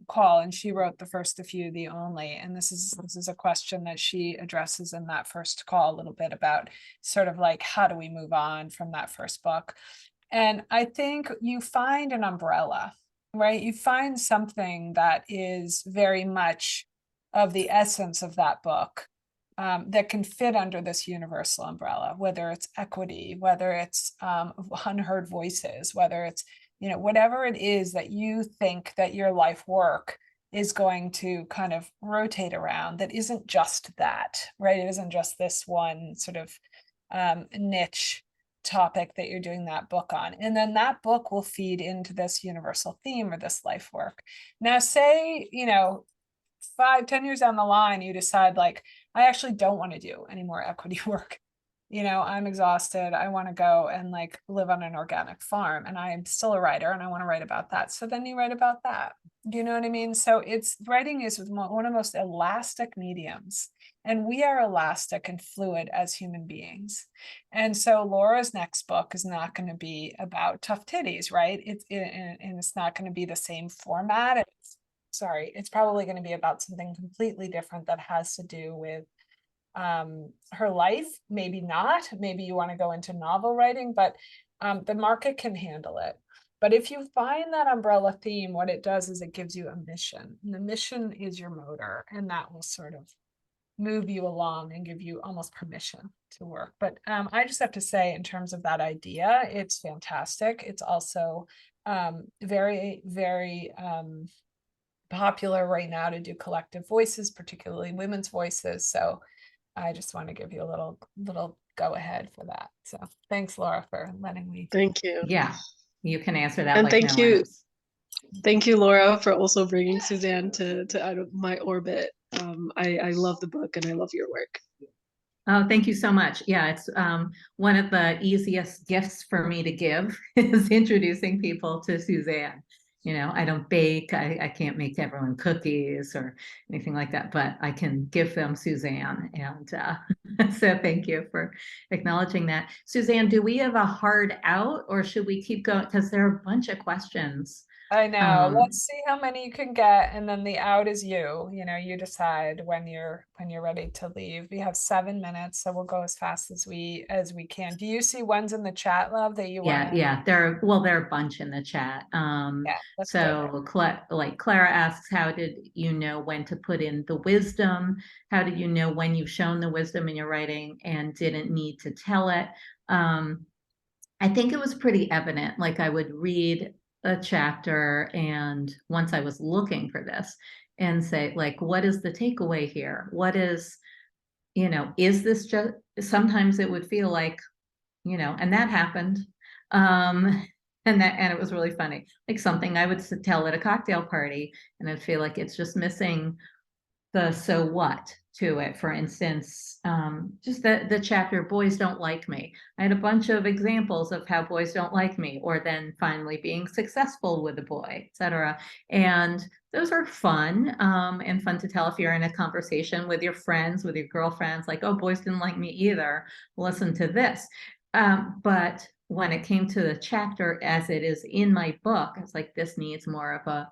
call, and she wrote the first, a few, the only, and this is a question that she addresses in that first call a little bit about sort of like, how do we move on from that first book? And I think you find an umbrella, right? You find something that is very much of the essence of that book, that can fit under this universal umbrella, whether it's equity, whether it's unheard voices, whether it's, you know, whatever it is that you think that your life work is going to kind of rotate around, that isn't just that, right? It isn't just this one sort of niche topic that you're doing that book on. And then that book will feed into this universal theme or this life work. Now, say, you know, 5-10 years down the line, you decide like, I actually don't want to do any more equity work. You know, I'm exhausted. I want to go and like live on an organic farm, and I am still a writer and I want to write about that. So then you write about that. Do you know what I mean? So writing is one of the most elastic mediums, and we are elastic and fluid as human beings. And so Laura's next book is not going to be about tough titties, right? And it's not going to be the same format. It's probably going to be about something completely different that has to do with her life. Maybe not, maybe you want to go into novel writing, but the market can handle it. But if you find that umbrella theme, what it does is it gives you a mission, and the mission is your motor, and that will sort of move you along and give you almost permission to work. But I just have to say, in terms of that idea, it's fantastic. It's also very, very popular right now to do collective voices, particularly women's voices. So I just want to give you a little go ahead for that. So thanks, Laura, for letting me. Thank you. Yeah, you can answer that. And like thank no you. one else. Thank you, Laura, for also bringing Suzanne to out of my orbit. I love the book and I love your work. Oh, thank you so much. Yeah, it's one of the easiest gifts for me to give is introducing people to Suzanne. You know, I don't bake, I can't make everyone cookies or anything like that, but I can give them Suzanne. And so thank you for acknowledging that. Suzanne, do we have a hard out, or should we keep going? Because there are a bunch of questions. I know. Let's see how many you can get, and then the out is you. You know, you decide when you're ready to leave. We have 7 minutes, so we'll go as fast as we can. Do you see ones in the chat, love, that you want? Yeah, there are a bunch in the chat. So Clara asks, how did you know when to put in the wisdom? How did you know when you've shown the wisdom in your writing and didn't need to tell it? I think it was pretty evident. Like, I would read a chapter, and once I was looking for this and say, like, what is the takeaway here? What is, you know, is this just, sometimes it would feel like, and that happened. And it was really funny, like something I would tell at a cocktail party, and I'd feel like it's just missing the so what to it. For instance, just the chapter, Boys Don't Like Me. I had a bunch of examples of how boys don't like me, or then finally being successful with a boy, etc. And those are fun, and fun to tell if you're in a conversation with your friends, with your girlfriends, like, oh, boys didn't like me either. Listen to this. But when it came to the chapter as it is in my book, it's like, this needs more of a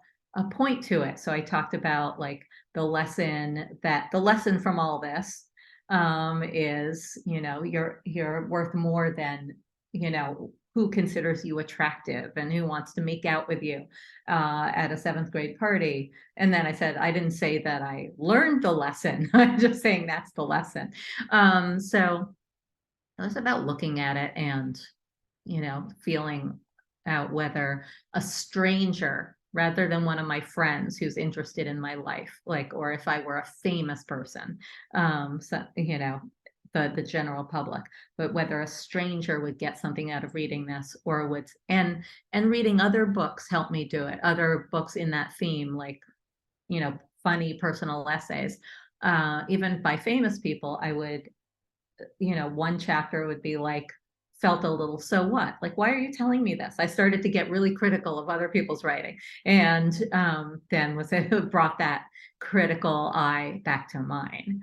point to it. So I talked about like the lesson from all this is, you're worth more than, who considers you attractive and who wants to make out with you at a 7th grade party. And then I said, I didn't say that I learned the lesson. I'm just saying that's the lesson. So it was about looking at it and, feeling out whether a stranger, rather than one of my friends who's interested in my life, like, or if I were a famous person, so, the general public, but whether a stranger would get something out of reading this, or would, and reading other books helped me do it. Other books in that theme, like, funny personal essays, even by famous people. I would, one chapter would be like, felt a little, so what? Like, why are you telling me this? I started to get really critical of other people's writing, and then brought that critical eye back to mine.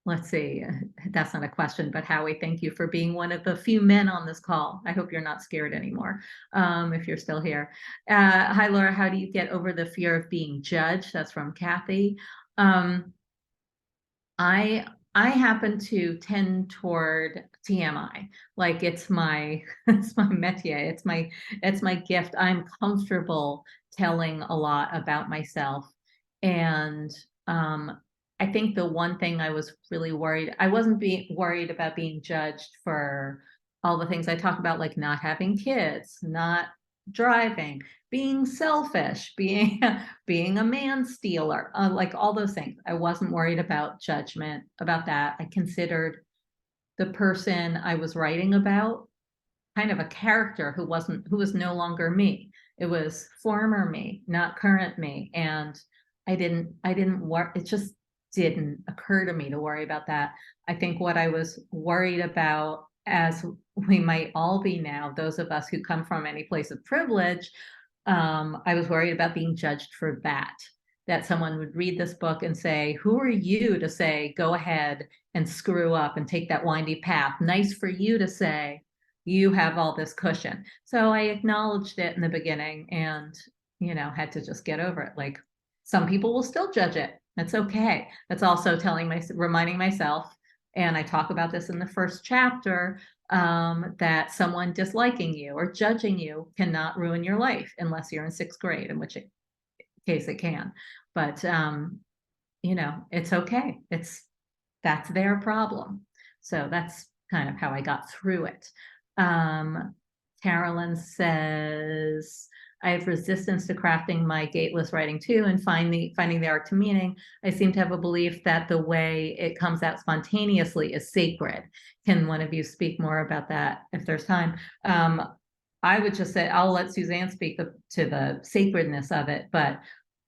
Let's see, that's not a question, but Howie, thank you for being one of the few men on this call. I hope you're not scared anymore, if you're still here. Hi, Laura, how do you get over the fear of being judged? That's from Kathy. I happen to tend toward TMI. Like, it's my métier. It's my gift. I'm comfortable telling a lot about myself. And I think the one thing I was really worried, I wasn't worried about being judged for all the things I talk about, like not having kids, not driving, being selfish, being a man stealer, like all those things. I wasn't worried about judgment about that. I considered the person I was writing about kind of a character who was no longer me. It was former me, not current me. And I didn't worry. It just didn't occur to me to worry about that. I think what I was worried about, as we might all be now, those of us who come from any place of privilege, I was worried about being judged for that someone would read this book and say, who are you to say, go ahead and screw up and take that windy path? Nice for you to say, you have all this cushion. So I acknowledged it in the beginning and, had to just get over it. Like, some people will still judge it. That's okay. That's also reminding myself, and I talk about this in the first chapter, that someone disliking you or judging you cannot ruin your life unless you're in 6th grade, in which case it can. But, it's okay. That's their problem. So that's kind of how I got through it. Carolyn says, I have resistance to crafting my gateless writing too, and finding the arc to meaning. I seem to have a belief that the way it comes out spontaneously is sacred. Can one of you speak more about that if there's time? I would just say, I'll let Suzanne speak to the sacredness of it, but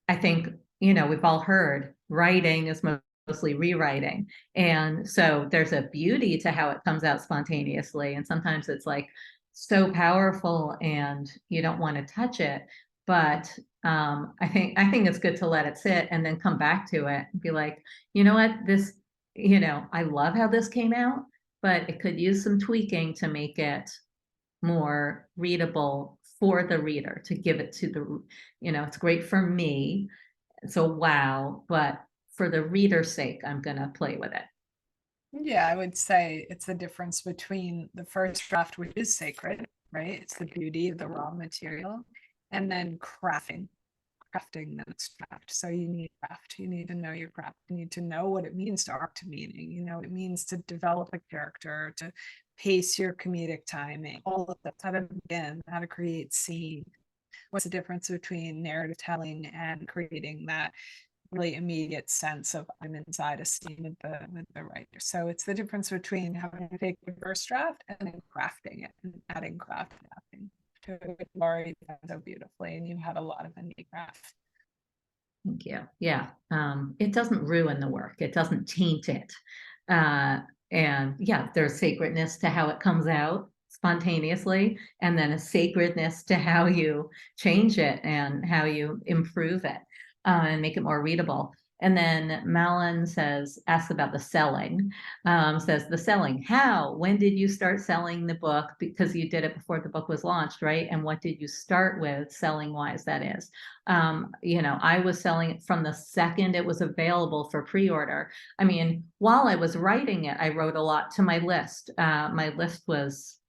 I think, we've all heard writing is mostly rewriting. And so there's a beauty to how it comes out spontaneously. And sometimes it's like so powerful and you don't want to touch it. But I think it's good to let it sit and then come back to it and be like, you know what, this, I love how this came out, but it could use some tweaking to make it more readable for the reader, to give it to the, it's great for me. So wow, but for the reader's sake, I'm going to play with it. Yeah, I would say it's the difference between the first draft, which is sacred, right? It's the beauty of the raw material, and then crafting the next draft. So you need craft. You need to know your craft. You need to know what it means to arc to meaning. It means to develop a character, to pace your comedic timing, all of that, how to begin, how to create scene. What's the difference between narrative telling and creating that really immediate sense of I'm inside a scene with the writer. So it's the difference between having to take the first draft and then crafting it and adding crafting to it, which Laurie done so beautifully, and you had a lot of indie craft. Thank you. Yeah. It doesn't ruin the work. It doesn't taint it. And yeah, there's sacredness to how it comes out spontaneously, and then a sacredness to how you change it and how you improve it, and make it more readable. And then Malin asks about the selling, says the selling, when did you start selling the book? Because you did it before the book was launched, right? And what did you start with selling wise, that is? I was selling it from the second it was available for pre-order. I mean, while I was writing it, I wrote a lot to my list. My list was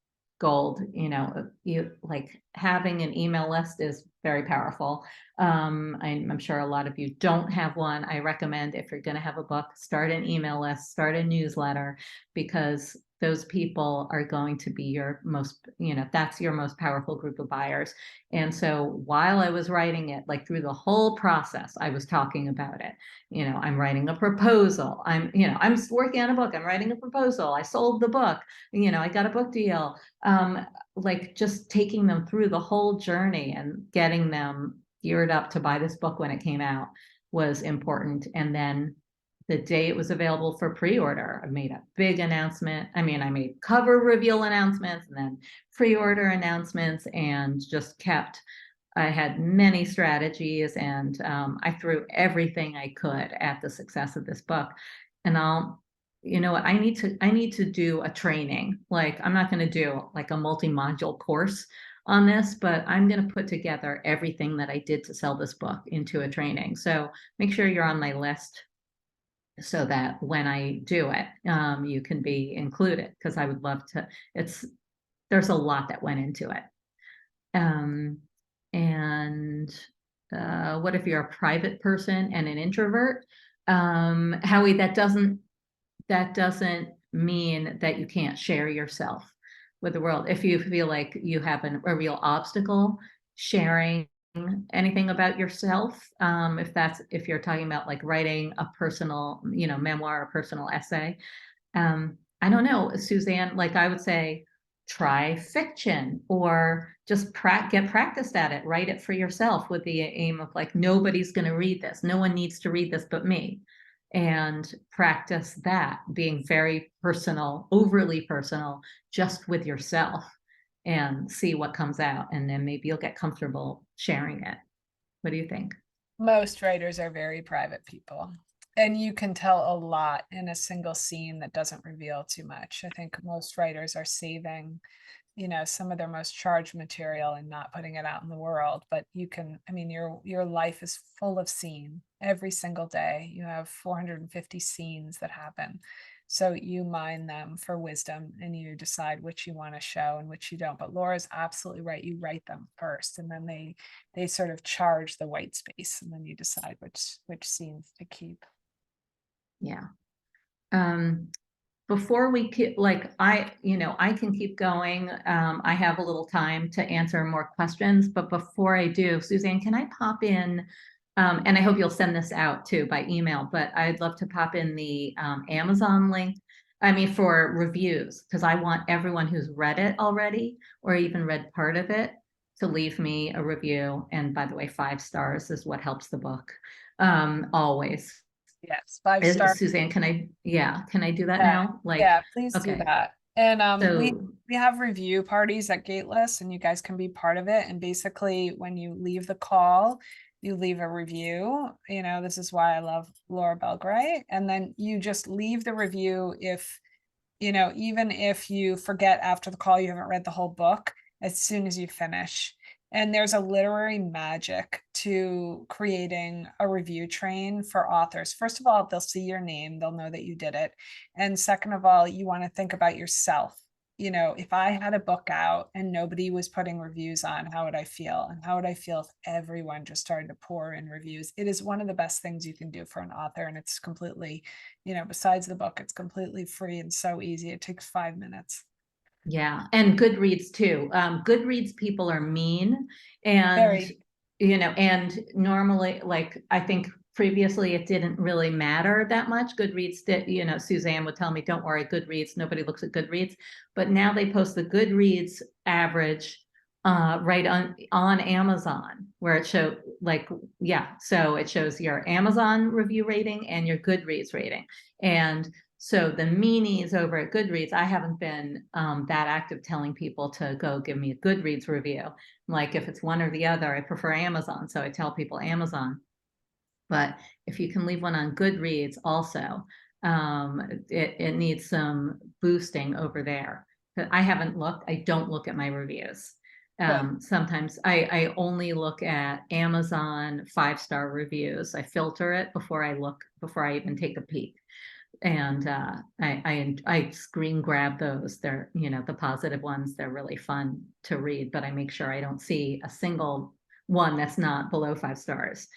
gold. You like having an email list is very powerful. I'm sure a lot of you don't have one. I recommend, if you're going to have a book, start an email list, start a newsletter, because those people are going to be your most, that's your most powerful group of buyers. And so while I was writing it, like through the whole process, I was talking about it. I'm writing a proposal. I'm working on a book. I'm writing a proposal. I sold the book. I got a book deal. Like just taking them through the whole journey and getting them geared up to buy this book when it came out was important. And then the day it was available for pre-order, I made a big announcement. I made cover reveal announcements and then pre-order announcements, and just I had many strategies, and I threw everything I could at the success of this book. And I need to do a training. Like, I'm not going to do like a multi-module course on this, but I'm going to put together everything that I did to sell this book into a training. So make sure you're on my list, so that when I do it, you can be included, because I would love to. There's a lot that went into it. What if you're a private person and an introvert? Howie, that doesn't mean that you can't share yourself with the world. If you feel like you have a real obstacle sharing anything about yourself, if you're talking about like writing a personal, memoir or personal essay, I don't know, Suzanne, like I would say, try fiction, or just get practiced at it. Write it for yourself with the aim of like, nobody's going to read this. No one needs to read this but me. And practice that, being very personal, overly personal, just with yourself, and see what comes out. And then maybe you'll get comfortable sharing it. What do you think? Most writers are very private people, and you can tell a lot in a single scene that doesn't reveal too much. I think most writers are saving, some of their most charged material and not putting it out in the world. But you can, your life is full of scene. Every single day you have 450 scenes that happen. So you mine them for wisdom, and you decide which you want to show and which you don't. But Laura's absolutely right. You write them first, and then they sort of charge the white space, and then you decide which scenes to keep. Yeah. Before we keep, like, I can keep going. I have a little time to answer more questions, but before I do, Suzanne, can I pop in, and I hope you'll send this out too by email, but I'd love to pop in the Amazon link, for reviews, because I want everyone who's read it already, or even read part of it, to leave me a review. And by the way, 5 stars is what helps the book, always. Yes, 5 stars. Suzanne, can I do that now? Please okay. do that. And So, we have review parties at Gateless, and you guys can be part of it. And basically, when you leave the call, you leave a review. This is why I love Laura Belgray. And then you just leave the review. If even if you forget after the call, you haven't read the whole book, as soon as you finish. And there's a literary magic to creating a review train for authors. First of all, they'll see your name, they'll know that you did it. And second of all, you want to think about yourself. If I had a book out and nobody was putting reviews on, how would I feel? And how would I feel if everyone just started to pour in reviews? It is one of the best things you can do for an author. And it's completely, besides the book, it's completely free and so easy. It takes 5 minutes. yeah, and Goodreads too. Goodreads people are mean, and Very. and normally, like, I think previously it didn't really matter that much. Goodreads did, you know, Suzanne would tell me, don't worry, Goodreads, nobody looks at Goodreads. But now they post the Goodreads average right on Amazon, where it showed like, yeah, so it shows your Amazon review rating and your Goodreads rating. And so the meanies over at Goodreads, I haven't been that active telling people to go give me a Goodreads review. Like if it's one or the other, I prefer Amazon. So I tell people Amazon. But if you can leave one on Goodreads also, it needs some boosting over there. I haven't looked, I don't look at my reviews. Sometimes I only look at Amazon 5-star reviews. I filter it before I even take a peek. And I screen grab those. They're, you know, the positive ones, they're really fun to read, but I make sure I don't see a single one that's not below 5 stars.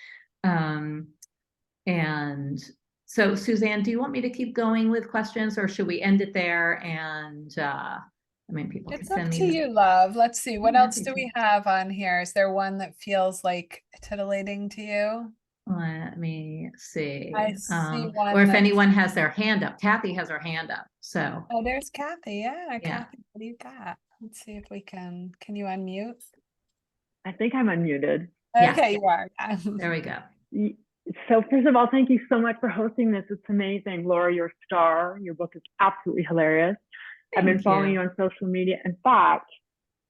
And so Suzanne, do you want me to keep going with questions, or should we end it there? And I mean, people can It's up send to me. you, love. Let's see. What I'm else happy do to. we have on here? Is there one that feels like titillating to you? Let me see. I see Or one if that's, anyone has their hand up. Kathy has her hand up. So oh, there's Kathy. Yeah, yeah. Kathy, what do you got? Let's see if we can you unmute? I think I'm unmuted. Yeah. Okay, you are. There we go. So first of all, thank you so much for hosting this. It's amazing. Laura, you're a star. Your book is absolutely hilarious. I've been following you on social media. In fact,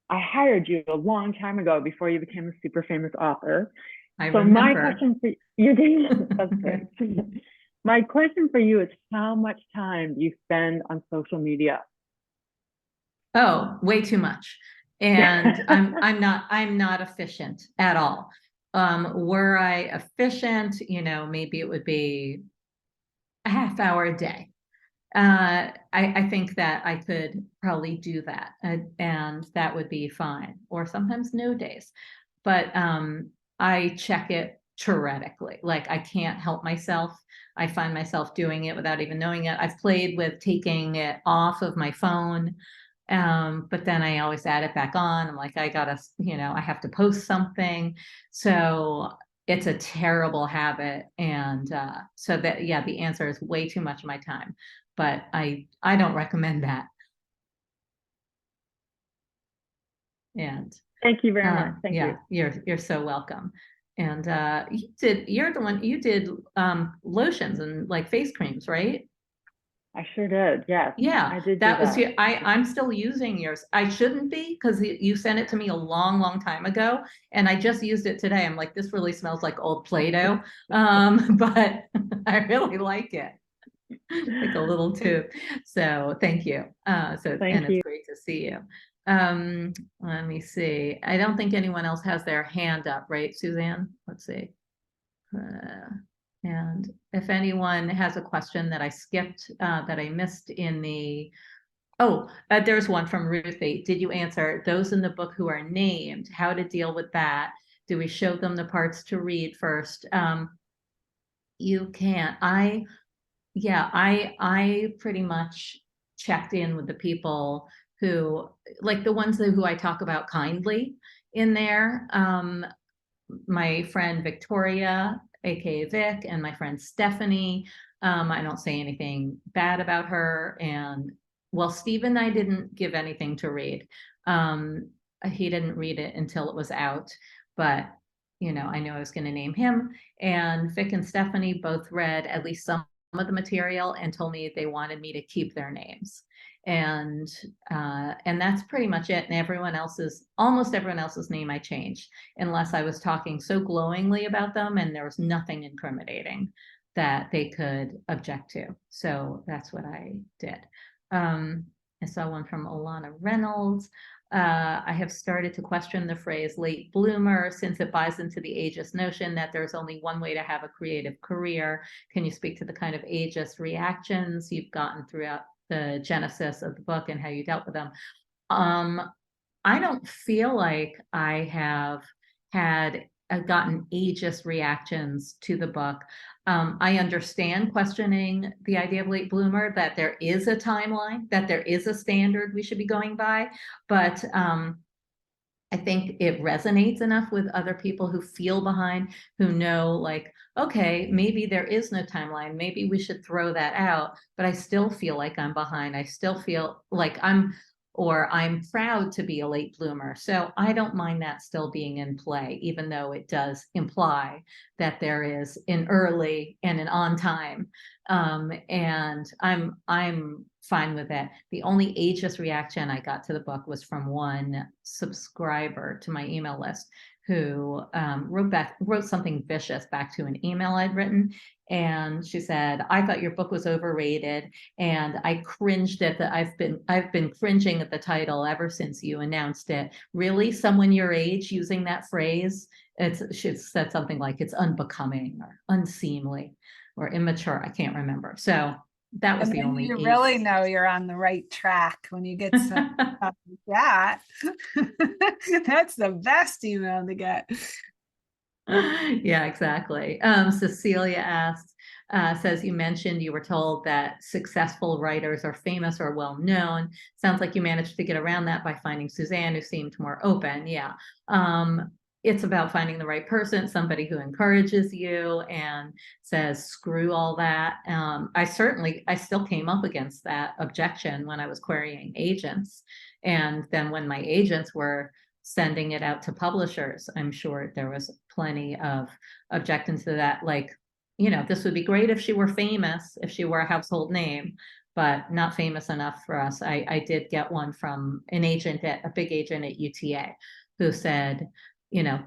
I hired you a long time ago before you became a super famous author. I so remember. My question for you, that's great. My question for you is, how much time do you spend on social media? Oh, way too much. And I'm not efficient at all. Were I efficient, you know, maybe it would be a half hour a day. I think that I could probably do that, and that would be fine, or sometimes no days. But I check it theoretically, like I can't help myself. I find myself doing it without even knowing it. I've played with taking it off of my phone, but then I always add it back on. I'm like, I gotta, you know, I have to post something. So it's a terrible habit. And so that, yeah, the answer is way too much of my time, but I don't recommend that. And thank you very much. Thank you. You're so welcome. And you're the one, you did lotions and like face creams, right? I sure did. Yes. Yeah, I did. that was your, I'm still using yours. I shouldn't be, because you sent it to me a long time ago, and I just used it today. I'm like, this really smells like old Play-Doh, but I really like it. Like a little tube. So thank you. Thank you. It's great to see you. Let me see. I don't think anyone else has their hand up, right, Suzanne? Let's see. And if anyone has a question that I skipped, that I missed in the, there's one from Ruthie. Did you answer those in the book who are named? How to deal with that? Do we show them the parts to read first? You can't. I pretty much checked in with the people who, like the ones who I talk about kindly in there. My friend Victoria, aka Vic, and my friend Stephanie. I don't say anything bad about her. And well, Stephen, I didn't give anything to read. He didn't read it until it was out, but you know, I knew I was going to name him. And Vic and Stephanie both read at least some of the material and told me they wanted me to keep their names. And that's pretty much it. And almost everyone else's name I changed, unless I was talking so glowingly about them and there was nothing incriminating that they could object to. So that's what I did. I saw one from Alana Reynolds. I have started to question the phrase late bloomer, since it buys into the ageist notion that there's only one way to have a creative career. Can you speak to the kind of ageist reactions you've gotten throughout the genesis of the book and how you dealt with them? I don't feel like I have gotten ageist reactions to the book. I understand questioning the idea of late bloomer, that there is a timeline, that there is a standard we should be going by, but I think it resonates enough with other people who feel behind, who know like, okay, maybe there is no timeline. Maybe we should throw that out, but I still feel like I'm behind. I still feel like I'm proud to be a late bloomer. So I don't mind that still being in play, even though it does imply that there is an early and an on time. And I'm fine with that. The only ageist reaction I got to the book was from one subscriber to my email list who wrote something vicious back to an email I'd written. And she said, I thought your book was overrated. And I cringed at the, I've been cringing at the title ever since you announced it. Really, someone your age using that phrase? She said something like it's unbecoming or unseemly or immature. I can't remember. So that was the only. You really know you're on the right track when you get stuff like that. That's the best email to get. Yeah, exactly. Cecilia asked, says you mentioned you were told that successful writers are famous or well known. Sounds like you managed to get around that by finding Suzanne, who seemed more open. Yeah. It's about finding the right person, somebody who encourages you and says, screw all that. I still came up against that objection when I was querying agents. And then when my agents were sending it out to publishers, I'm sure there was plenty of objections to that. Like, you know, this would be great if she were famous, if she were a household name, but not famous enough for us. I did get one from a big agent at UTA who said, you know,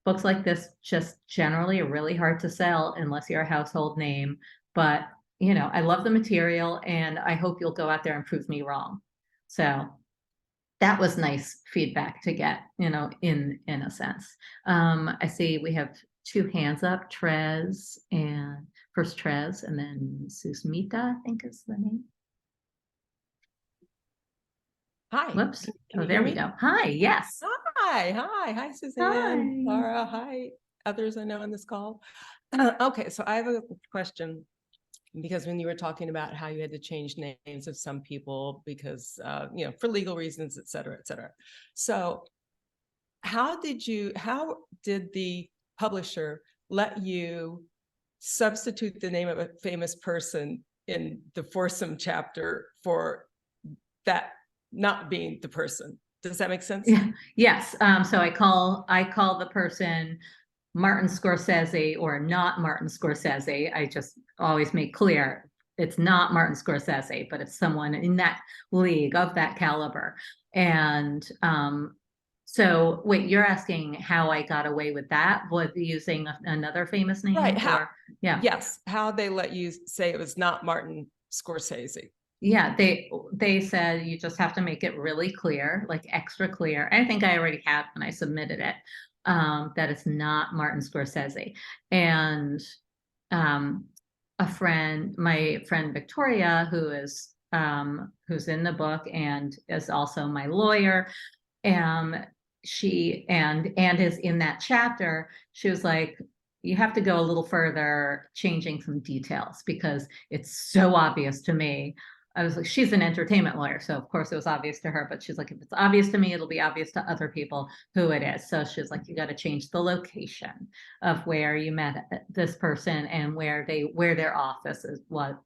books like this just generally are really hard to sell unless you're a household name. But, you know, I love the material and I hope you'll go out there and prove me wrong. So that was nice feedback to get, you know, in a sense. I see we have two hands up, Trez and then Susmita, I think is the name. Hi. Whoops. Oh, there we go. Hi. Yes. Hi, Suzanne. Hi. Laura. Hi, others I know on this call. Okay, so I have a question because when you were talking about how you had to change names of some people because, you know, for legal reasons, et cetera, et cetera. So how did the publisher let you substitute the name of a famous person in the foursome chapter for that not being the person? Does that make sense? Yeah. Yes. So I call the person Martin Scorsese or not Martin Scorsese. I just always make clear it's not Martin Scorsese, but it's someone in that league of that caliber. And so wait, you're asking how I got away with that? Was using another famous name? Right. Yeah. Yes. How they let you say it was not Martin Scorsese. Yeah, they said you just have to make it really clear, like extra clear. I think I already had when I submitted it, that it's not Martin Scorsese. And my friend Victoria, who's in the book and is also my lawyer, she is in that chapter. She was like, you have to go a little further, changing some details because it's so obvious to me. I was like, she's an entertainment lawyer, so of course it was obvious to her, but she's like, if it's obvious to me, it'll be obvious to other people who it is. So she's like, you got to change the location of where you met this person and where their offices were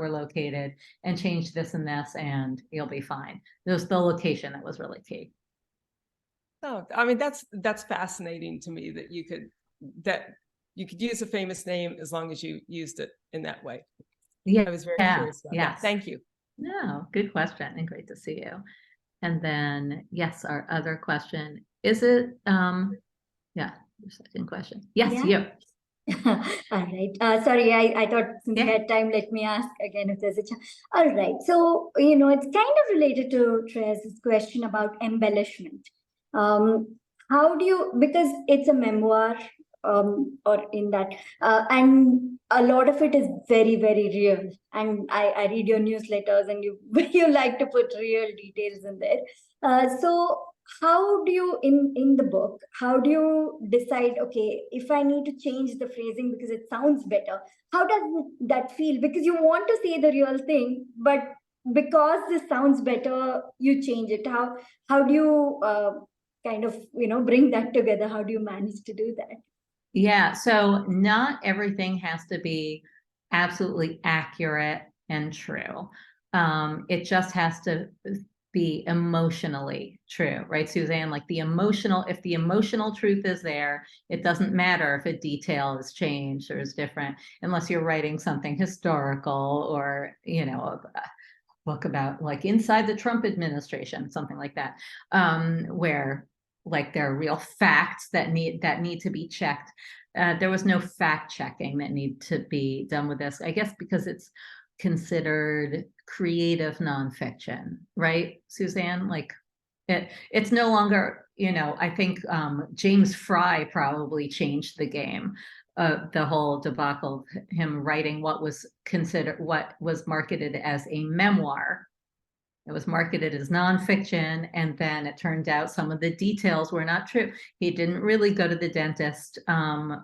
located, and change this and this, and you'll be fine. It was the location that was really key. Oh, I mean, that's fascinating to me that you could use a famous name as long as you used it in that way. Yeah, I was very curious about that. Thank you. No, good question and great to see you. And then, yes, our other question, is it, your second question. Yes, Yeah. you. All right. Sorry, I thought since we had time, let me ask again if there's a chance. All right. So, you know, it's kind of related to Trez's question about embellishment. How do you, because it's a memoir, or in that, and a lot of it is very, very real. And I read your newsletters and you like to put real details in there. So how do you, in the book, how do you decide, okay, if I need to change the phrasing because it sounds better, how does that feel? Because you want to say the real thing, but because this sounds better, you change it. How do you kind of, bring that together? How do you manage to do that? Yeah, so not everything has to be absolutely accurate and true. It just has to be emotionally true, right, Suzanne? Like if the emotional truth is there, it doesn't matter if a detail is changed or is different, unless you're writing something historical or, a book about like inside the Trump administration, something like that, where like there are real facts that need to be checked. There was no fact checking that need to be done with this, I guess, because it's considered creative nonfiction, right, Suzanne? Like it's no longer, I think James Fry probably changed the game. The whole debacle of him writing what was marketed as a memoir. It was marketed as nonfiction, and then it turned out some of the details were not true. He didn't really go to the dentist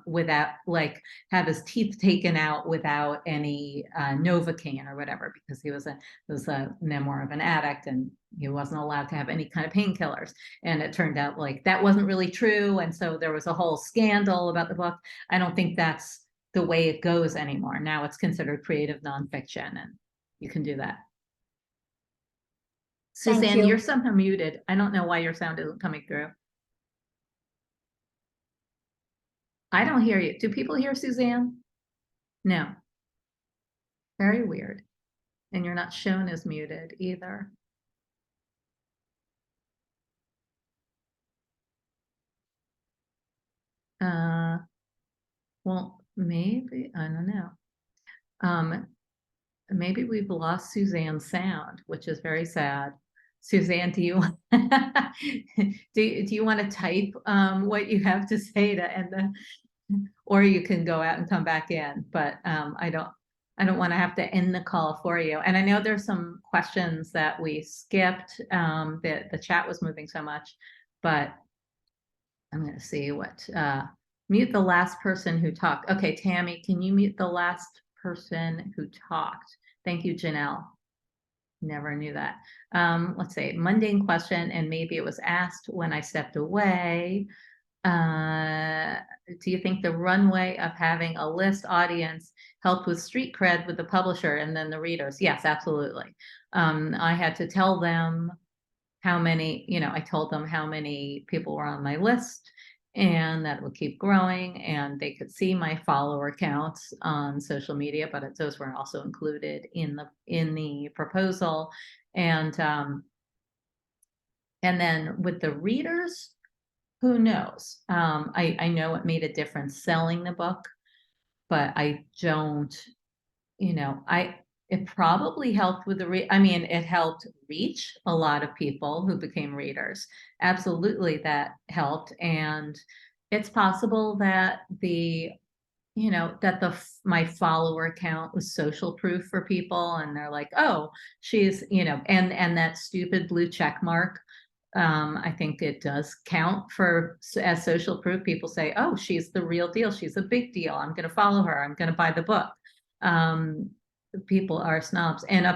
without, like, have his teeth taken out without any Novocaine or whatever, because it was a memoir of an addict, and he wasn't allowed to have any kind of painkillers. And it turned out like that wasn't really true, and so there was a whole scandal about the book. I don't think that's the way it goes anymore. Now it's considered creative nonfiction, and you can do that. Suzanne, you're somehow muted. I don't know why your sound isn't coming through. I don't hear you. Do people hear Suzanne? No. Very weird. And you're not shown as muted either. Well, maybe, I don't know. Maybe we've lost Suzanne's sound, which is very sad. Suzanne, do you do you want to type what you have to say to end or you can go out and come back in, but I don't want to have to end the call for you. And I know there's some questions that we skipped. The chat was moving so much, but I'm going to see what mute the last person who talked. Okay, Tammy, can you mute the last person who talked? Thank you, Janelle. Never knew that. Let's say mundane question, and maybe it was asked when I stepped away. Do you think the runway of having a list audience helped with street cred with the publisher and then the readers? Yes, absolutely. I had to tell them how many, I told them how many people were on my list, and that would keep growing, and they could see my follower counts on social media, but those were also included in the proposal. And then with the readers, who knows? I know it made a difference selling the book, but I don't, it probably helped with it helped reach a lot of people who became readers. Absolutely, that helped. And it's possible that my follower count was social proof for people, and they're like, oh, she's, and that stupid blue check mark. I think it does count as social proof. People say, oh, she's the real deal. She's a big deal. I'm going to follow her. I'm going to buy the book. People are snobs, and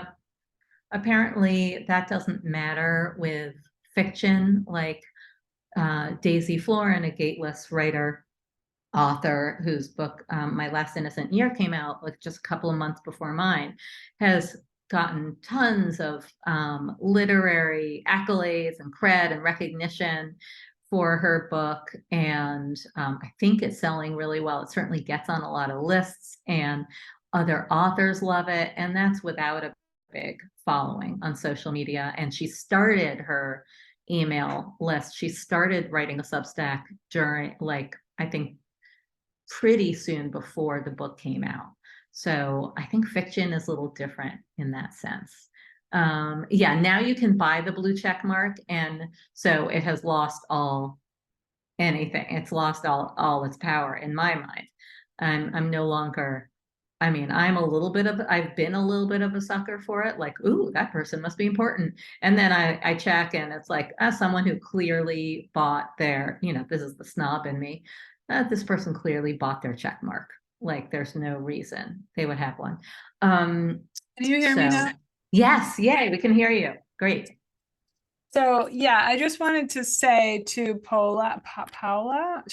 apparently that doesn't matter with fiction. Like Daisy Florin, a Gateless writer author whose book My Last Innocent Year came out like just a couple of months before mine, has gotten tons of literary accolades and cred and recognition for her book, and I think it's selling really well. It certainly gets on a lot of lists, and other authors love it, and that's without a big following on social media. And she started her email list. She started writing a Substack during, like, I think pretty soon before the book came out. So I think fiction is a little different in that sense. Yeah, now you can buy the blue check mark, and so it has lost anything. It's lost all its power in my mind. I'm no longer, I've been a little bit of a sucker for it. Like, ooh, that person must be important. And then I check, and it's like, someone who clearly bought their, this is the snob in me. This person clearly bought their check mark. Like, there's no reason they would have one. Can you hear me now? Yes, yay, we can hear you. Great. So yeah, I just wanted to say to Paula,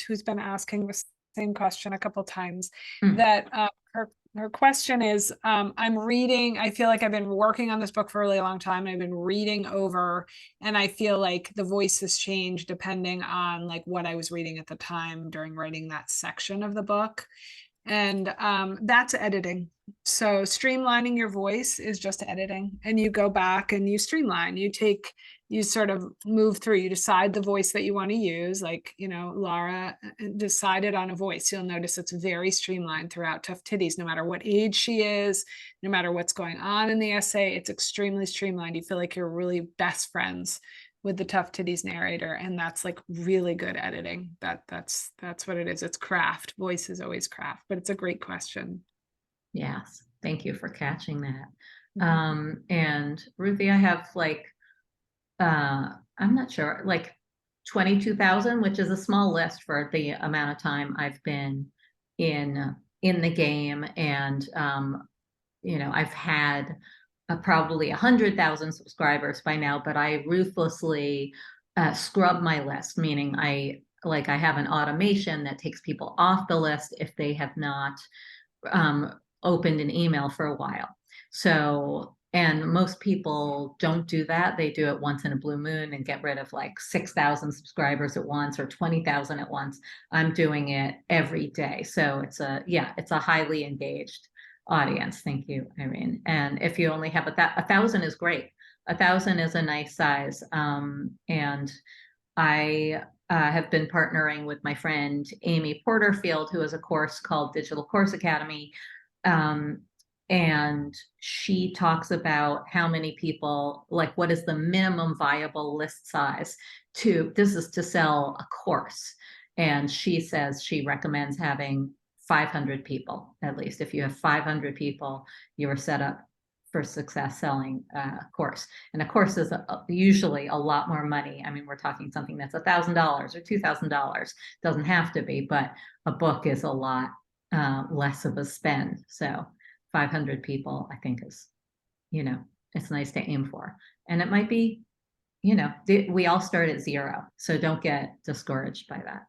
who's been asking the same question a couple times, that her question is, I'm reading, I feel like I've been working on this book for a really long time. I've been reading over, and I feel like the voice has changed depending on like what I was reading at the time during writing that section of the book. And that's editing. So streamlining your voice is just editing, and you go back and you streamline, you sort of move through, you decide the voice that you want to use. Like, you know, Laura decided on a voice. You'll notice it's very streamlined throughout Tough Titties, no matter what age she is, no matter what's going on in the essay, it's extremely streamlined. You feel like you're really best friends with the Tough Titties narrator, and that's like really good editing. That's what it is. It's craft. Voice is always craft, but it's a great question. Yes, thank you for catching that. And Ruthie, I have like I'm not sure, like 22,000, which is a small list for the amount of time I've been in the game. And you know, I've had probably 100,000 subscribers by now, but I ruthlessly scrub my list, meaning I have an automation that takes people off the list if they have not opened an email for a while. So, and most people don't do that. They do it once in a blue moon and get rid of like 6,000 subscribers at once or 20,000 at once. I'm doing it every day. So it's a highly engaged audience. Thank you, Irene. And if you only have 1,000 is great. 1,000 is a nice size. And I have been partnering with my friend Amy Porterfield, who has a course called Digital Course Academy. And she talks about how many people, like what is the minimum viable list size this is to sell a course. And she says she recommends having 500 people, at least. If you have 500 people, you are set up for success selling a course. And a course is usually a lot more money. I mean, we're talking something that's $1,000 or $2,000. Doesn't have to be, but a book is a lot less of a spend. So 500 people, I think is, you know, it's nice to aim for. And it might be, you know, we all start at 0. So don't get discouraged by that.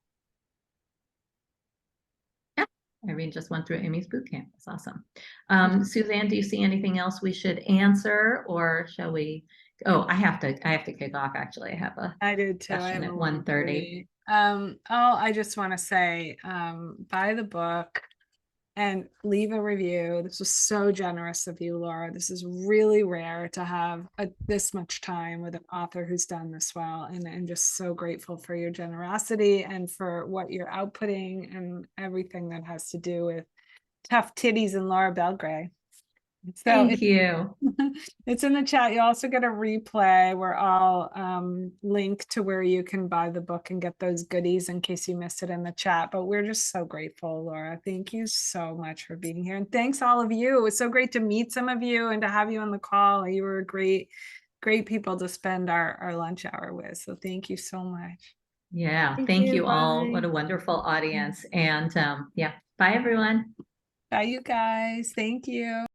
Yeah, Irene just went through Amy's boot camp. That's awesome. Suzanne, do you see anything else we should answer, or shall we? Oh, I have to kick off. Actually, I did too. Session at 1:30. I just want to say, buy the book and leave a review. This was so generous of you, Laura. This is really rare to have this much time with an author who's done this well, and I'm just so grateful for your generosity and for what you're outputting and everything that has to do with Tough Titties and Laura Belgray. So Thank you. It's in the chat. You also get a replay where I'll link to where you can buy the book and get those goodies in case you missed it in the chat. But we're just so grateful, Laura. Thank you so much for being here. And thanks all of you. It was so great to meet some of you and to have you on the call. You were great people to spend our lunch hour with. So thank you so much. Yeah, thank you all. Bye. What a wonderful audience. And yeah, bye everyone. Bye, you guys. Thank you.